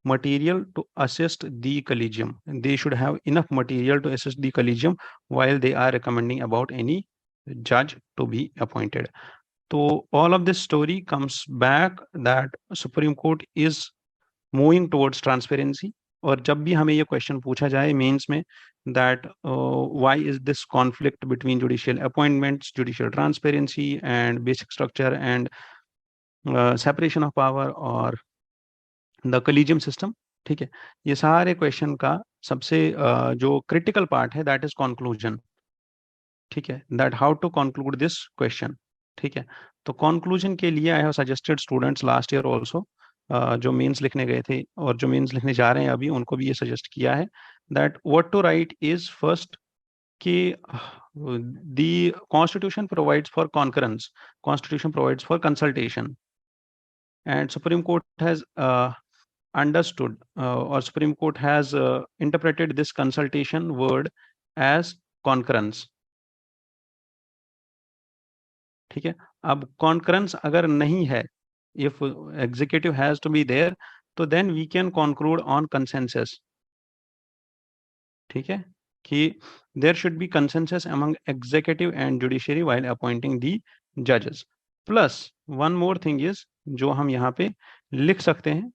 material to assist the collegium. They should have enough material to assist the collegium while they are recommending about any judge to be appointed. So all of this story comes back that Supreme Court is moving towards transparency. और जब भी हमें ये question पूछा जाए mains में that why is this conflict between judicial appointments, judicial transparency and basic structure and separation of power or the collegium system, ठीक है, ये सारे क्वेश्चन का सबसे जो क्रिटिकल पार्ट है दैट इज कंक्लूजन, ठीक है, that how to conclude this question, ठीक है। तो कंक्लूजन के लिए I have suggested students last year also, जो मेंस लिखने गए थे और जो मेंस लिखने जा रहे हैं अभी, उनको भी ये सजेस्ट किया है that what to write is first कि the Constitution provides for concurrence, Constitution provides for consultation, and Supreme Court has understood or Supreme Court has interpreted this consultation word as concurrence. ठीक है, अब concurrence अगर नहीं है, if executive has to be there, तो then we can conclude on consensus. ठीक है, कि there should be consensus among executive and judiciary while appointing the judges. Plus one more thing is जो हम यहाँ पे लिख सकते हैं,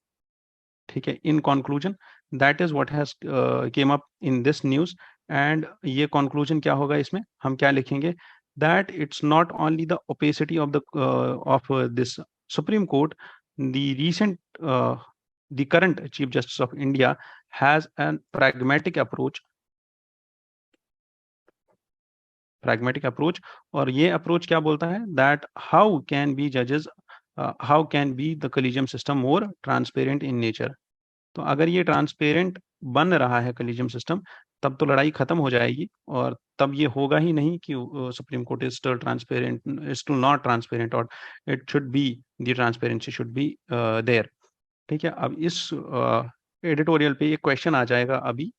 ठीक है, in conclusion, that is what has came up in this news. And ये conclusion क्या होगा, इसमें हम क्या लिखेंगे, that it's not only the opacity of this Supreme Court, the recent the current Chief Justice of India has a pragmatic approach, और ये approach क्या बोलता है, that how can be judges, how can be the collegium system more transparent in nature. तो अगर ये transparent बन रहा है कॉलेजियम सिस्टम, तब तो लड़ाई खत्म हो जाएगी, और तब ये होगा ही नहीं कि supreme court is still transparent, is still not transparent, और it should be, the transparency should be there. ठीक है, अब इस एडिटोरियल पे एक क्वेश्चन आ जाएगा अभी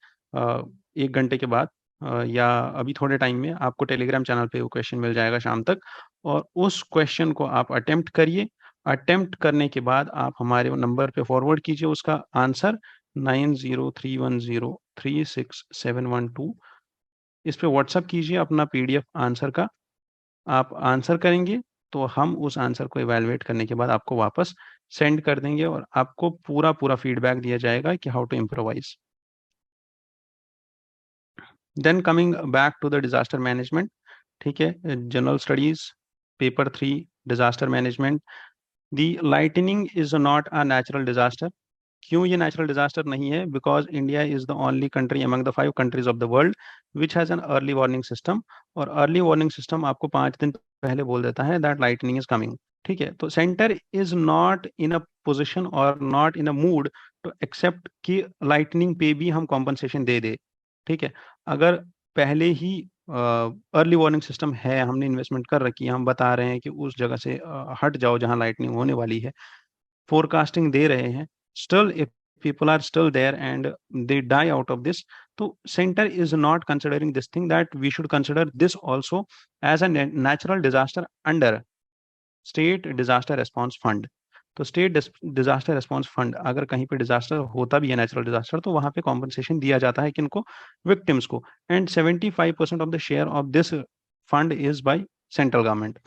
1 घंटे के बाद, या अभी थोड़े टाइम में आपको टेलीग्राम चैनल पे वो क्वेश्चन मिल जाएगा शाम तक, और उस क्वेश्चन को आप अटेम्प्ट करिए। अटेम्प्ट करने के बाद आप हमारे नंबर पे फॉरवर्ड कीजिए उसका आंसर 9031036712। इस पे व्हाट्सअप कीजिए अपना पीडीएफ आंसर का। आप आंसर करेंगे तो हम उस आंसर को इवैल्यूएट करने के बाद आपको वापस सेंड कर देंगे, और आपको पूरा फीडबैक दिया जाएगा कि how to improvise. Then coming back to the disaster management, ठीक है, general studies paper 3 disaster management. The lightning is not a natural disaster. क्यों ये नेचुरल डिजास्टर नहीं है? Because India is the only country among the 5 countries of the world which has an early warning system, और early warning system आपको 5 दिन पहले बोल देता है दैट लाइटनिंग इज कमिंग। ठीक है, तो centre is not in a position और not in a mood to accept कि लाइटनिंग पे भी हम कॉम्पनसेशन दे दे। ठीक है, अगर पहले ही अर्ली वार्निंग सिस्टम है, हमने इन्वेस्टमेंट कर रखी है, हम बता रहे हैं कि उस जगह से हट जाओ जहां लाइटनिंग होने वाली है, फोरकास्टिंग दे रहे हैं, still if people are still there and they die out of this, so center is not considering this thing, that we should consider this also as a natural disaster under state disaster response fund. तो state disaster response fund, अगर कहीं पे disaster होता भी है natural disaster, तो वहां पे कॉम्पनसेशन दिया जाता है किनको? विक्टिम्स को, and 75% of the share of this fund is by central government.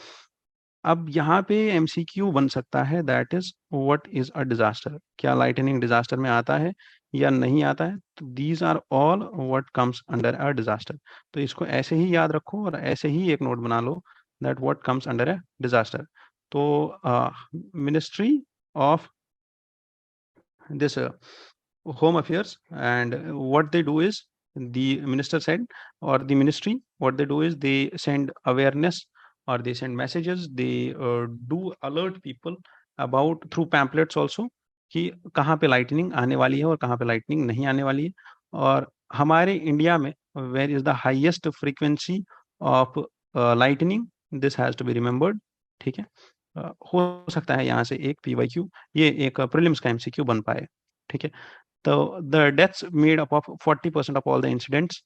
अब यहाँ पे एमसीक्यू बन सकता है, that is what is a disaster, क्या लाइटनिंग डिजास्टर में आता है या नहीं आता है? तो these are all what comes under a disaster. तो इसको ऐसे ही याद रखो और ऐसे ही एक नोट बना लो, that what comes under a disaster. तो ministry of this home affairs, and what they do is, the minister said, or the ministry, what they do is they send awareness, or they send messages, they do alert people about through pamphlets also कि कहाँ पे lightning आने वाली है और कहाँ पे lightning नहीं आने वाली है। और हमारे इंडिया में where is the highest frequency of lightning, this has to be remembered. ठीक है, हो सकता है यहाँ से एक पीवाईक्यू, ये एक प्रीलिम्स का एमसीक्यू बन पाए। ठीक है, तो the deaths made up of 40% of all the incidents,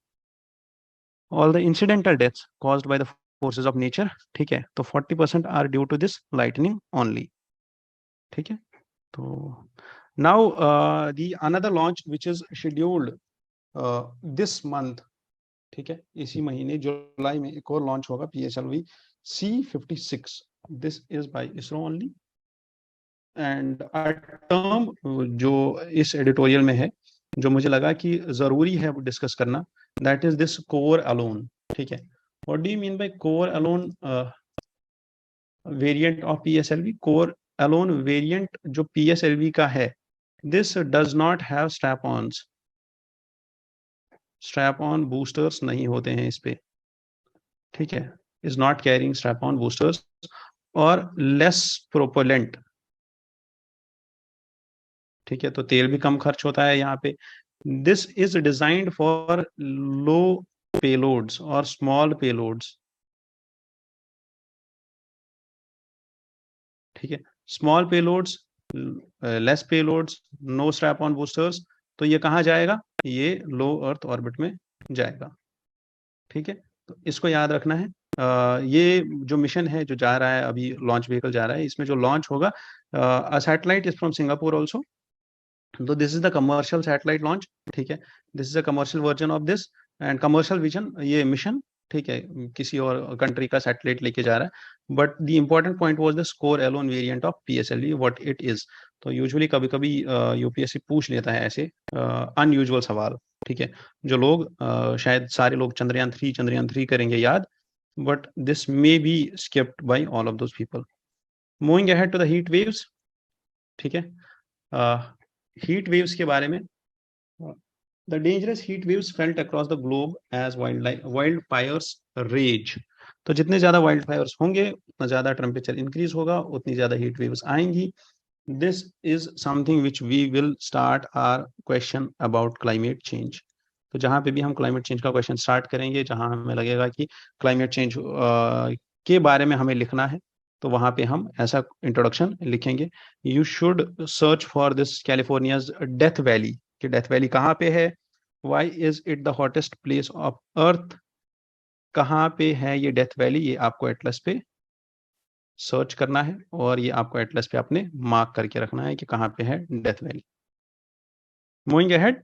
all the incidental deaths caused by the forces of nature. ठीक है, तो 40% are due to this lightning only. ठीक है, तो now the another launch which is scheduled this month, ठीक है, इसी महीने जुलाई में एक और लॉन्च होगा, PSLV C56, this is by ISRO only, and a term जो इस एडिटोरियल में है, जो मुझे लगा कि जरूरी है डिस्कस करना, that is this core alone. ठीक है, what do you mean by core alone variant of PSLV? Core alone variant जो PSLV का है, this does not have strap ons, strap on boosters नहीं होते हैं इस पे। ठीक है, is not carrying strap on boosters, और लेस प्रोपेलेंट। ठीक है, तो तेल भी कम खर्च होता है यहाँ पे। This is designed for low payloads और स्मॉल पेलोड्स, ठीक है, small payloads, less payloads, no strap on boosters, तो ये कहाँ जाएगा, ये लो अर्थ ऑर्बिट में जाएगा, ठीक है। तो इसको याद रखना है। ये जो मिशन है जो जा रहा है अभी, लॉन्च व्हीकल जा रहा है, इसमें जो लॉन्च होगा, satellite is from Singapore also, तो this is the commercial satellite launch, ठीक है, this is a commercial version of this and commercial vision, ये मिशन, ठीक है, किसी और कंट्री का सैटेलाइट लेके जा रहा है, but the important point was the core alone variant of PSLV what it is. तो यूजुअली कभी कभी यूपीएससी पूछ लेता है ऐसे अनयूजुअल सवाल, ठीक है, जो लोग शायद सारे लोग चंद्रयान 3 करेंगे याद, but this may be skipped by all of those people. Moving ahead to the heat waves, ठीक है, हीट वेव्स के बारे में, the dangerous heat waves felt across the globe as wild fires rage, तो जितने ज्यादा वाइल्ड फायर्स होंगे उतना ज्यादा टेम्परेचर इंक्रीज होगा, उतनी ज्यादा हीट वेव्स आएंगी। This is something which we will start our question about climate change. तो जहां पे भी हम क्लाइमेट चेंज का क्वेश्चन स्टार्ट करेंगे, जहां हमें लगेगा कि क्लाइमेट चेंज के बारे में हमें लिखना है, तो वहां पे हम ऐसा इंट्रोडक्शन लिखेंगे। You should search for this California's Death Valley, कि डेथ वैली कहाँ पे है, why is it the hottest place of earth, कहाँ पे है ये डेथ वैली, ये आपको एटलस पे सर्च करना है और ये आपको एटलस पे अपने मार्क करके रखना है कि कहाँ पे है डेथ वैली। मूविंग अहेड,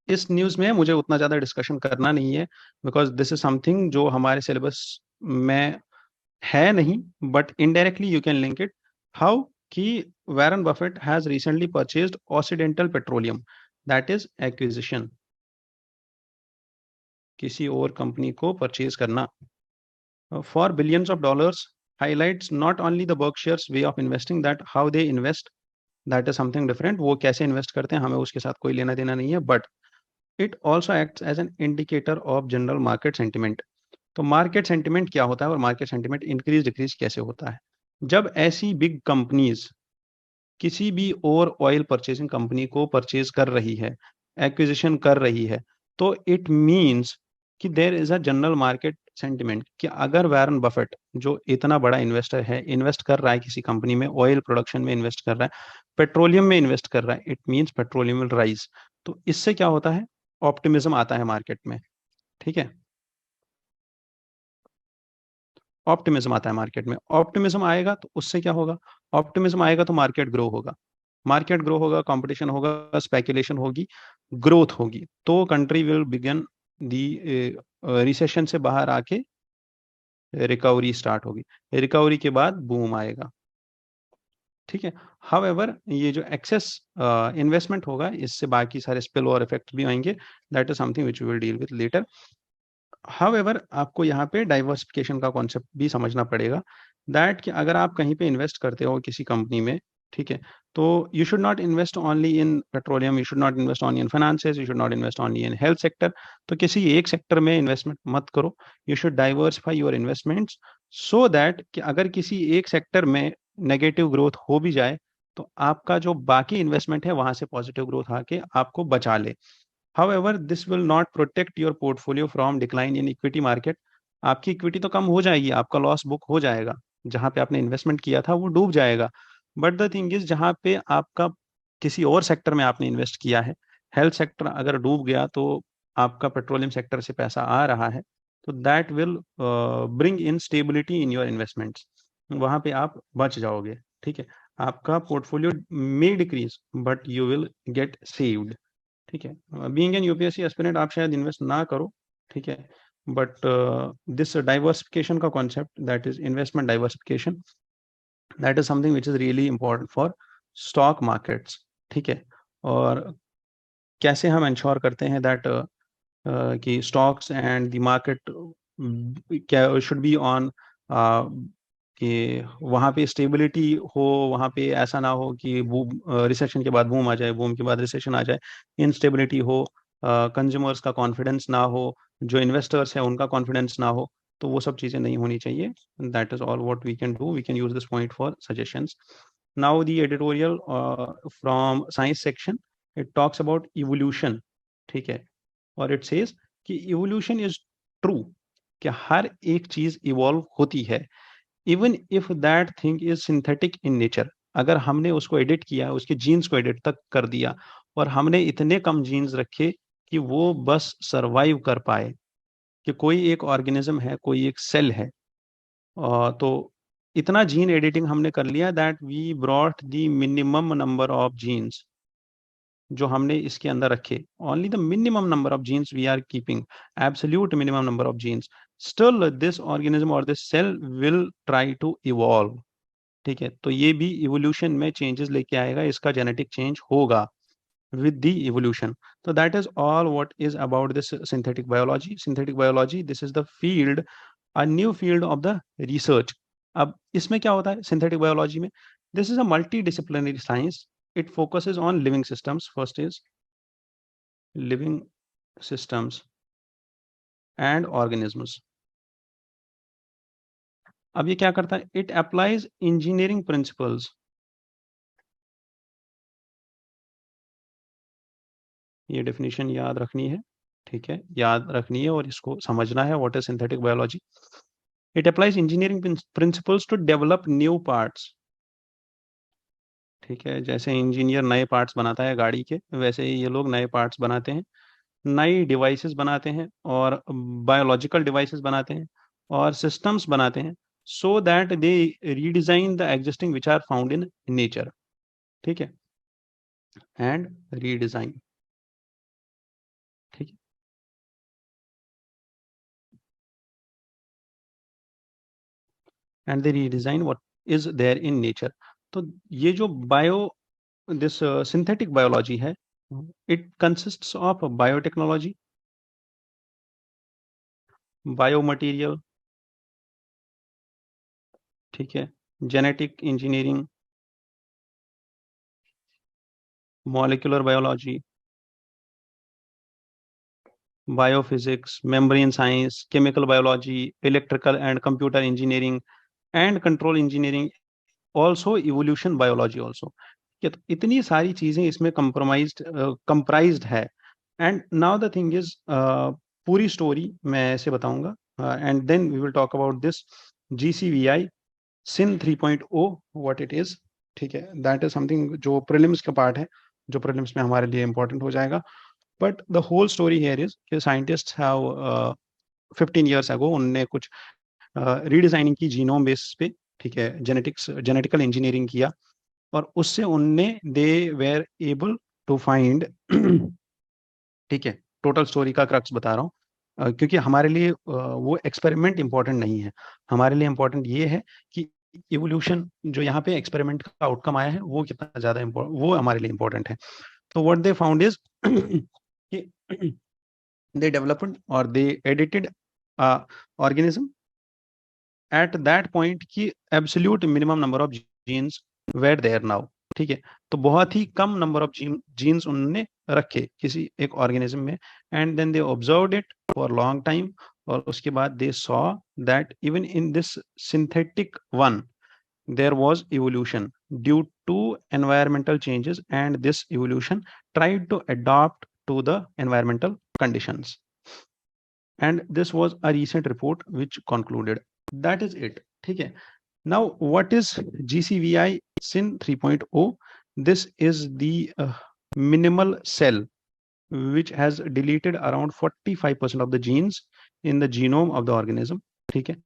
इस न्यूज में मुझे उतना ज्यादा डिस्कशन करना नहीं है, बिकॉज दिस इज समथिंग जो हमारे सिलेबस में है नहीं, but indirectly you can link it. How कि Warren Buffett has recently purchased Occidental Petroleum, that is acquisition, किसी और कंपनी को परचेज करना, for billions of dollars, highlights not only the Berkshire's way of investing, that how they invest, that is something different, वो कैसे invest करते हैं हमें उसके साथ कोई लेना देना नहीं है, but it also acts as an indicator of general market sentiment. तो मार्केट सेंटिमेंट क्या होता है और मार्केट सेंटिमेंट इंक्रीज डिक्रीज कैसे होता है, जब ऐसी बिग कंपनीज किसी भी और ऑयल परचेजिंग कंपनी को परचेज कर रही है, एक्विजिशन कर रही है, तो इट मीन्स कि there is a general market sentiment, कि अगर वैरन बफेट जो इतना बड़ा इन्वेस्टर है इन्वेस्ट कर रहा है किसी कंपनी में, ऑयल प्रोडक्शन में इन्वेस्ट कर रहा है, पेट्रोलियम में इन्वेस्ट कर रहा है, it means petroleum will rise. तो इससे क्या होता है, ऑप्टिमिज्म आता है मार्केट में, ठीक है, ऑप्टिमिज्म आता है मार्केट में, ऑप्टिमिज्म आएगा तो उससे क्या होगा, ऑप्टिमिज्म आएगा तो मार्केट ग्रो होगा, मार्केट ग्रो होगा, कंपटीशन होगा, स्पेकुलेशन होगी, ग्रोथ होगी, तो country will begin the recession से बाहर आके रिकवरी स्टार्ट होगी, रिकवरी के बाद बूम आएगा, ठीक है। हाउएवर ये जो एक्सेस इन्वेस्टमेंट होगा, इससे बाकी सारे स्पिल और इफेक्ट भी आएंगे, that is something which we will deal with later. However आपको यहाँ पे डाइवर्सिफिकेशन का कॉन्सेप्ट भी समझना पड़ेगा, दैट कि अगर आप कहीं पे इन्वेस्ट करते हो किसी कंपनी में, ठीक है, तो you should not invest only in petroleum, you should not invest only in finances, you should not invest only in health sector, तो किसी एक सेक्टर में इन्वेस्टमेंट मत करो, you should diversify your investments, so that कि अगर किसी एक सेक्टर में नेगेटिव ग्रोथ हो भी जाए, तो आपका जो बाकी इन्वेस्टमेंट है वहां से पॉजिटिव ग्रोथ आके आपको बचा ले। However, this will not protect your portfolio from decline in equity market. आपकी इक्विटी तो कम हो जाएगी, आपका लॉस बुक हो जाएगा, जहां पे आपने इन्वेस्टमेंट किया था वो डूब जाएगा, बट द थिंग इज जहां पे आपका किसी और सेक्टर में आपने इन्वेस्ट किया है, हेल्थ सेक्टर अगर डूब गया तो आपका पेट्रोलियम सेक्टर से पैसा आ रहा है, तो that will bring in stability in your investments, वहां पे आप बच जाओगे, ठीक है, आपका portfolio may decrease but you will get saved, ठीक है। बीइंग एन यूपीएससी एस्पिरेंट आप शायद इन्वेस्ट ना करो, ठीक है, बट दिस डाइवर्सिफिकेशन का concept, that is investment diversification, that is something which is really important for stock markets, ठीक है। और कैसे हम इंश्योर करते हैं दैट कि स्टॉक्स एंड द मार्केट क्या शुड बी ऑन, कि वहाँ पे स्टेबिलिटी हो, वहाँ पे ऐसा ना हो कि बूम, रिसेशन के बाद बूम आ जाए, बूम के बाद रिसेशन आ जाए, इनस्टेबिलिटी हो, कंज्यूमर्स का कॉन्फिडेंस ना हो, जो इन्वेस्टर्स हैं उनका कॉन्फिडेंस ना हो, तो वो सब चीज़ें नहीं होनी चाहिए। That is all what we can do, we can use this point for suggestions. Now the editorial from science section, it talks about evolution, ठीक है, और इट सेज कि इवोल्यूशन इज ट्रू, कि हर एक चीज इवॉल्व होती है, even if that thing is synthetic in nature. अगर हमने उसको एडिट किया, उसके जीन्स को एडिट तक कर दिया, और हमने इतने कम जीन्स रखे कि वो बस सरवाइव कर पाए, कि कोई एक ऑर्गेनिज्म है, कोई एक सेल है, तो इतना जीन एडिटिंग हमने कर लिया that we brought the minimum number of genes जो हमने इसके अंदर रखे, only the minimum number of genes we are keeping, absolute minimum number of genes, still this organism और this cell will try to evolve. ठीक है, तो ये भी इवोल्यूशन में चेंजेस लेके आएगा, इसका जेनेटिक चेंज होगा with the evolution. So that is all what is about this synthetic biology. Synthetic biology, this is the field, a new field of the research. अब इसमें क्या होता है synthetic biology में? This is a multidisciplinary science. It focuses on living systems. First is living systems and organisms. अब ये क्या करता है? It applies engineering principles. ये डेफिनेशन याद रखनी है, ठीक है, याद रखनी है और इसको समझना है, what is synthetic biology. It applies engineering principles to develop new parts. ठीक है, जैसे इंजीनियर नए पार्ट्स बनाता है गाड़ी के, वैसे ही ये लोग नए पार्ट्स बनाते हैं, नई डिवाइसेस बनाते हैं, और बायोलॉजिकल डिवाइसेस बनाते हैं, और सिस्टम्स बनाते हैं, so that they redesign the existing which are found in nature. ठीक है, एंड रीडिजाइन, ठीक है, and they redesign what is there in nature. तो ये जो this synthetic biology है, it consists of biotechnology, biomaterial, ठीक है, genetic engineering, molecular biology, biophysics, membrane science, chemical biology, electrical and computer engineering, and control engineering, also evolution biology also। तो इतनी सारी चीजें इसमें कंप्राइज्ड है। And now the thing is, पूरी story मैं ऐसे बताऊंगा, and then we will talk about this GCVI SIN 3.0 what it is. ठीक है, दैट इज समथिंग जो प्रीलिम्स का पार्ट है, जो प्रीलिम्स में हमारे लिए इंपॉर्टेंट हो जाएगा। But the whole story here is कि साइंटिस्ट हैव 15 years ago उनने कुछ रीडिजाइनिंग की जीनोम बेस पे, ठीक है, जेनेटिकल इंजीनियरिंग किया, और उससे उनने they were able to find, ठीक है, टोटल स्टोरी का क्रक्स बता रहा हूँ, क्योंकि हमारे लिए वो एक्सपेरिमेंट इंपॉर्टेंट नहीं है, हमारे लिए इंपॉर्टेंट ये है कि इवोल्यूशन जो यहाँ पे एक्सपेरिमेंट का आउटकम आया है वो कितना ज्यादा वो हमारे लिए इंपॉर्टेंट है। तो what they found is they developed or they edited organism at that point कि absolute minimum number of genes were there now। ठीक है, तो बहुत ही कम नंबर ऑफ जीन्स उन्होंने रखे किसी एक ऑर्गेनिज्म में, and then they observed it for long time, और उसके बाद they saw that even in this synthetic one there was evolution due to environmental changes, and this evolution tried to adapt to the environmental conditions, and this was a recent report which concluded that is it। ठीक है, now what is GCVI SIN 3.0? This is the minimal cell which has deleted around 45% of the genes in the genome of the organism। ठीक है,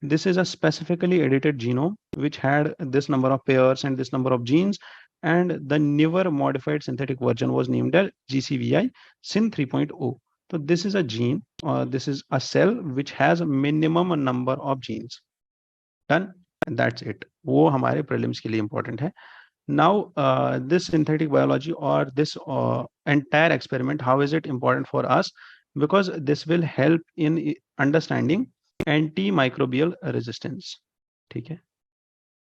this is a specifically edited genome which had this number of pairs and this number of genes, and the newer modified synthetic version was named as GCVI SIN 3.0। so this is a gene, this is a cell which has a minimum number of genes। done, and that's it। वो हमारे prelims के लिए important है। now this synthetic biology or this entire experiment, how is it important for us? Because this will help in understanding antimicrobial resistance। ठीक है,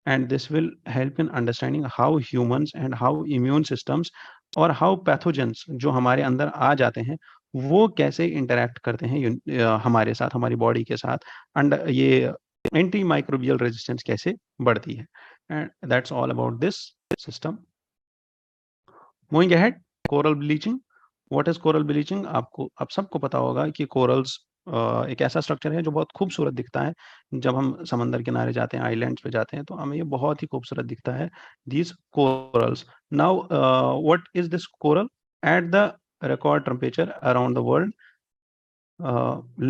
and this will help in understanding how humans and how immune systems और how pathogens जो हमारे अंदर आ जाते हैं वो कैसे इंटरेक्ट करते हैं हमारे साथ, हमारी बॉडी के साथ, ये एंटी माइक्रोबियल रेजिस्टेंस कैसे बढ़ती है। And that's all about this system। Moving ahead, coral bleaching। What is coral bleaching? आपको अब सबको पता होगा कि कोरल्स एक ऐसा स्ट्रक्चर है जो बहुत खूबसूरत दिखता है। जब हम समंदर किनारे जाते हैं, आइलैंड्स पे जाते हैं, तो हमें ये बहुत ही खूबसूरत दिखता है, these corals. Now what is this coral? At the record temperature around the world,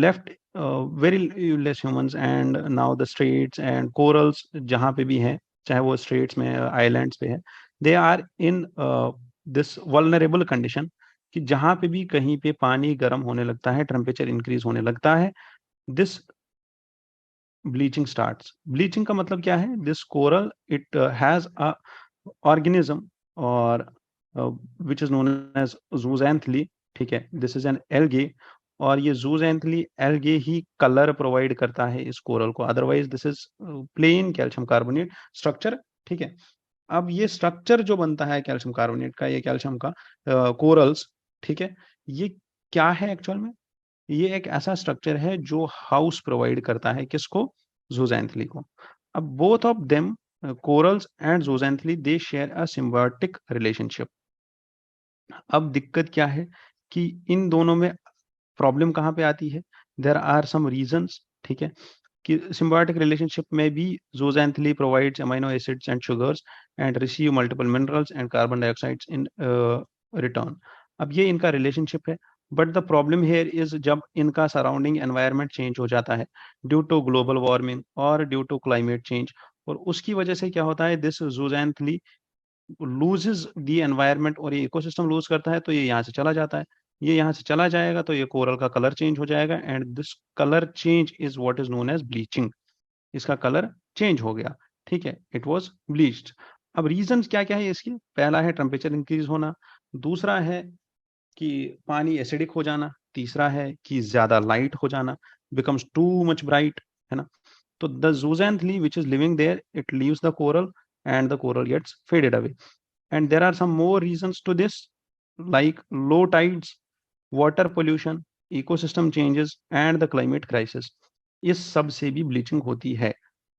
left very less humans, and now the straits and corals जहाँ पे भी हैं, चाहे वो straits में islands पे है, they are in this vulnerable condition कि जहाँ पे भी कहीं पे पानी गर्म होने लगता है, टेम्परेचर इंक्रीज होने लगता है, दिस ब्लीचिंग स्टार्ट्स। ब्लीचिंग का मतलब क्या है? This coral it has a organism और which is known as zooxanthellae, ठीक है, दिस इज एन algae, और ये zooxanthellae algae ही कलर प्रोवाइड करता है इस कोरल को, otherwise this is plain calcium carbonate structure, ठीक है। अब ये स्ट्रक्चर जो बनता है कैल्शियम कार्बोनेट का, ये कैल्शियम का कोरल्स, ठीक है, ये क्या है एक्चुअल में? ये एक ऐसा स्ट्रक्चर है जो हाउस प्रोवाइड करता है किसको? zooxanthellae को। अब both of them, corals and zooxanthellae, they share a symbiotic relationship। अब दिक्कत क्या है कि इन दोनों में प्रॉब्लम कहाँ पे आती है? देयर आर सम रीजंस, ठीक है, कि symbiotic relationship में भी zooxanthellae provides amino acids and sugars and receive multiple minerals and carbon dioxides in return। अब ये इनका रिलेशनशिप है, but the problem here is जब इनका सराउंडिंग एनवायरनमेंट चेंज हो जाता है ड्यू टू ग्लोबल वार्मिंग और ड्यू टू क्लाइमेट चेंज, और उसकी वजह से क्या होता है, this zooxanthellae loses the environment और ये इकोसिस्टम लूज करता है, तो ये यहाँ से चला जाता है। ये यहाँ से चला जाएगा तो ये कोरल का कलर चेंज हो जाएगा, and this colour change is what is known as bleaching. इसका कलर चेंज हो गया, ठीक है, इट वाज ब्लीच्ड। अब रीजंस क्या क्या है इसके? पहला है टेम्परेचर इंक्रीज होना, दूसरा है कि पानी एसिडिक हो जाना, तीसरा है कि ज्यादा लाइट हो जाना, बिकम्स टू मच ब्राइट, है ना। तो the zooxanthellae which is living there, it leaves the coral and the coral gets faded away, and there are some more reasons to this, like low tides, water pollution, ecosystem changes and the climate crisis। इस सब से भी bleaching होती है।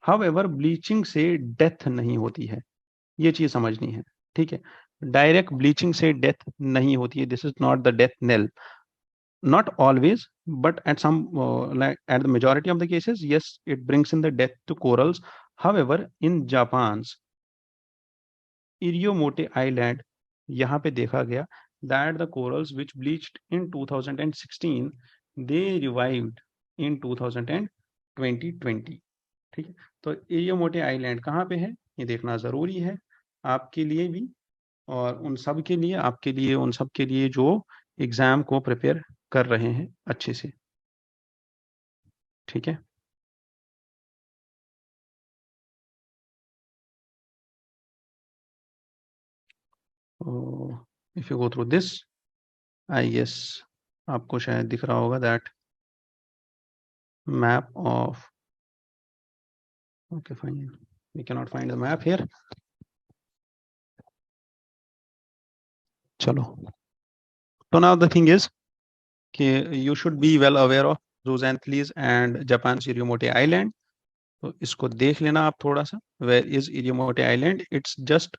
However bleaching से death नहीं होती है, ये चीज समझनी है, ठीक है। डायरेक्ट ब्लीचिंग से डेथ नहीं होती है, this is not the death nail. Not always, but at some like at the majority of the cases, yes, it brings in the death to corals। However, in Japan's Iriomote Island, यहाँ पे देखा गया that the corals which bleached in 2016, they revived in 2020। ठीक है, तो इरियोमोटे island कहाँ पे है ये देखना जरूरी है आपके लिए भी, और उन सब के लिए, आपके लिए, उन सब के लिए जो एग्जाम को प्रिपेयर कर रहे हैं अच्छे से, ठीक है। If you go through this, I guess आपको शायद दिख रहा होगा that map of, okay fine, we can not find the map here. चलो, तो नाउ द थिंग इज कि you should be well aware of zooxanthellae and Japan Iriomote island. तो इसको देख लेना आप थोड़ा सा, where is Iriomote island? It's just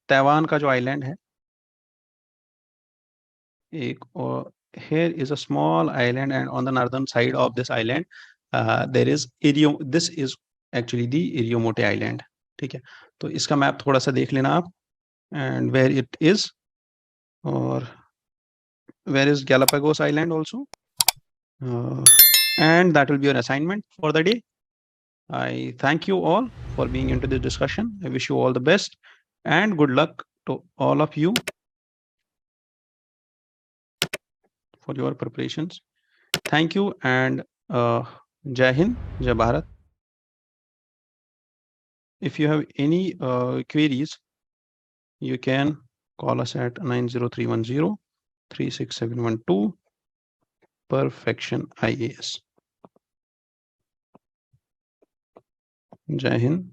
Taiwan का जो आइलैंड है एक, और here is a small island, and on the northern side of this island there is this is actually the Iriomote Island, ठीक है। तो इसका मैप थोड़ा सा देख लेना आप, and where it is, और where is Galapagos Island also, uh, and that will be your assignment for the day। I thank you all for being into this discussion। I wish you all the best and good luck to all of you for your preparations। Thank you, and Jai Hind, Jai Bharat। If you have any queries, you can call us at 90310 36712, Perfection IAS। Jai Hind।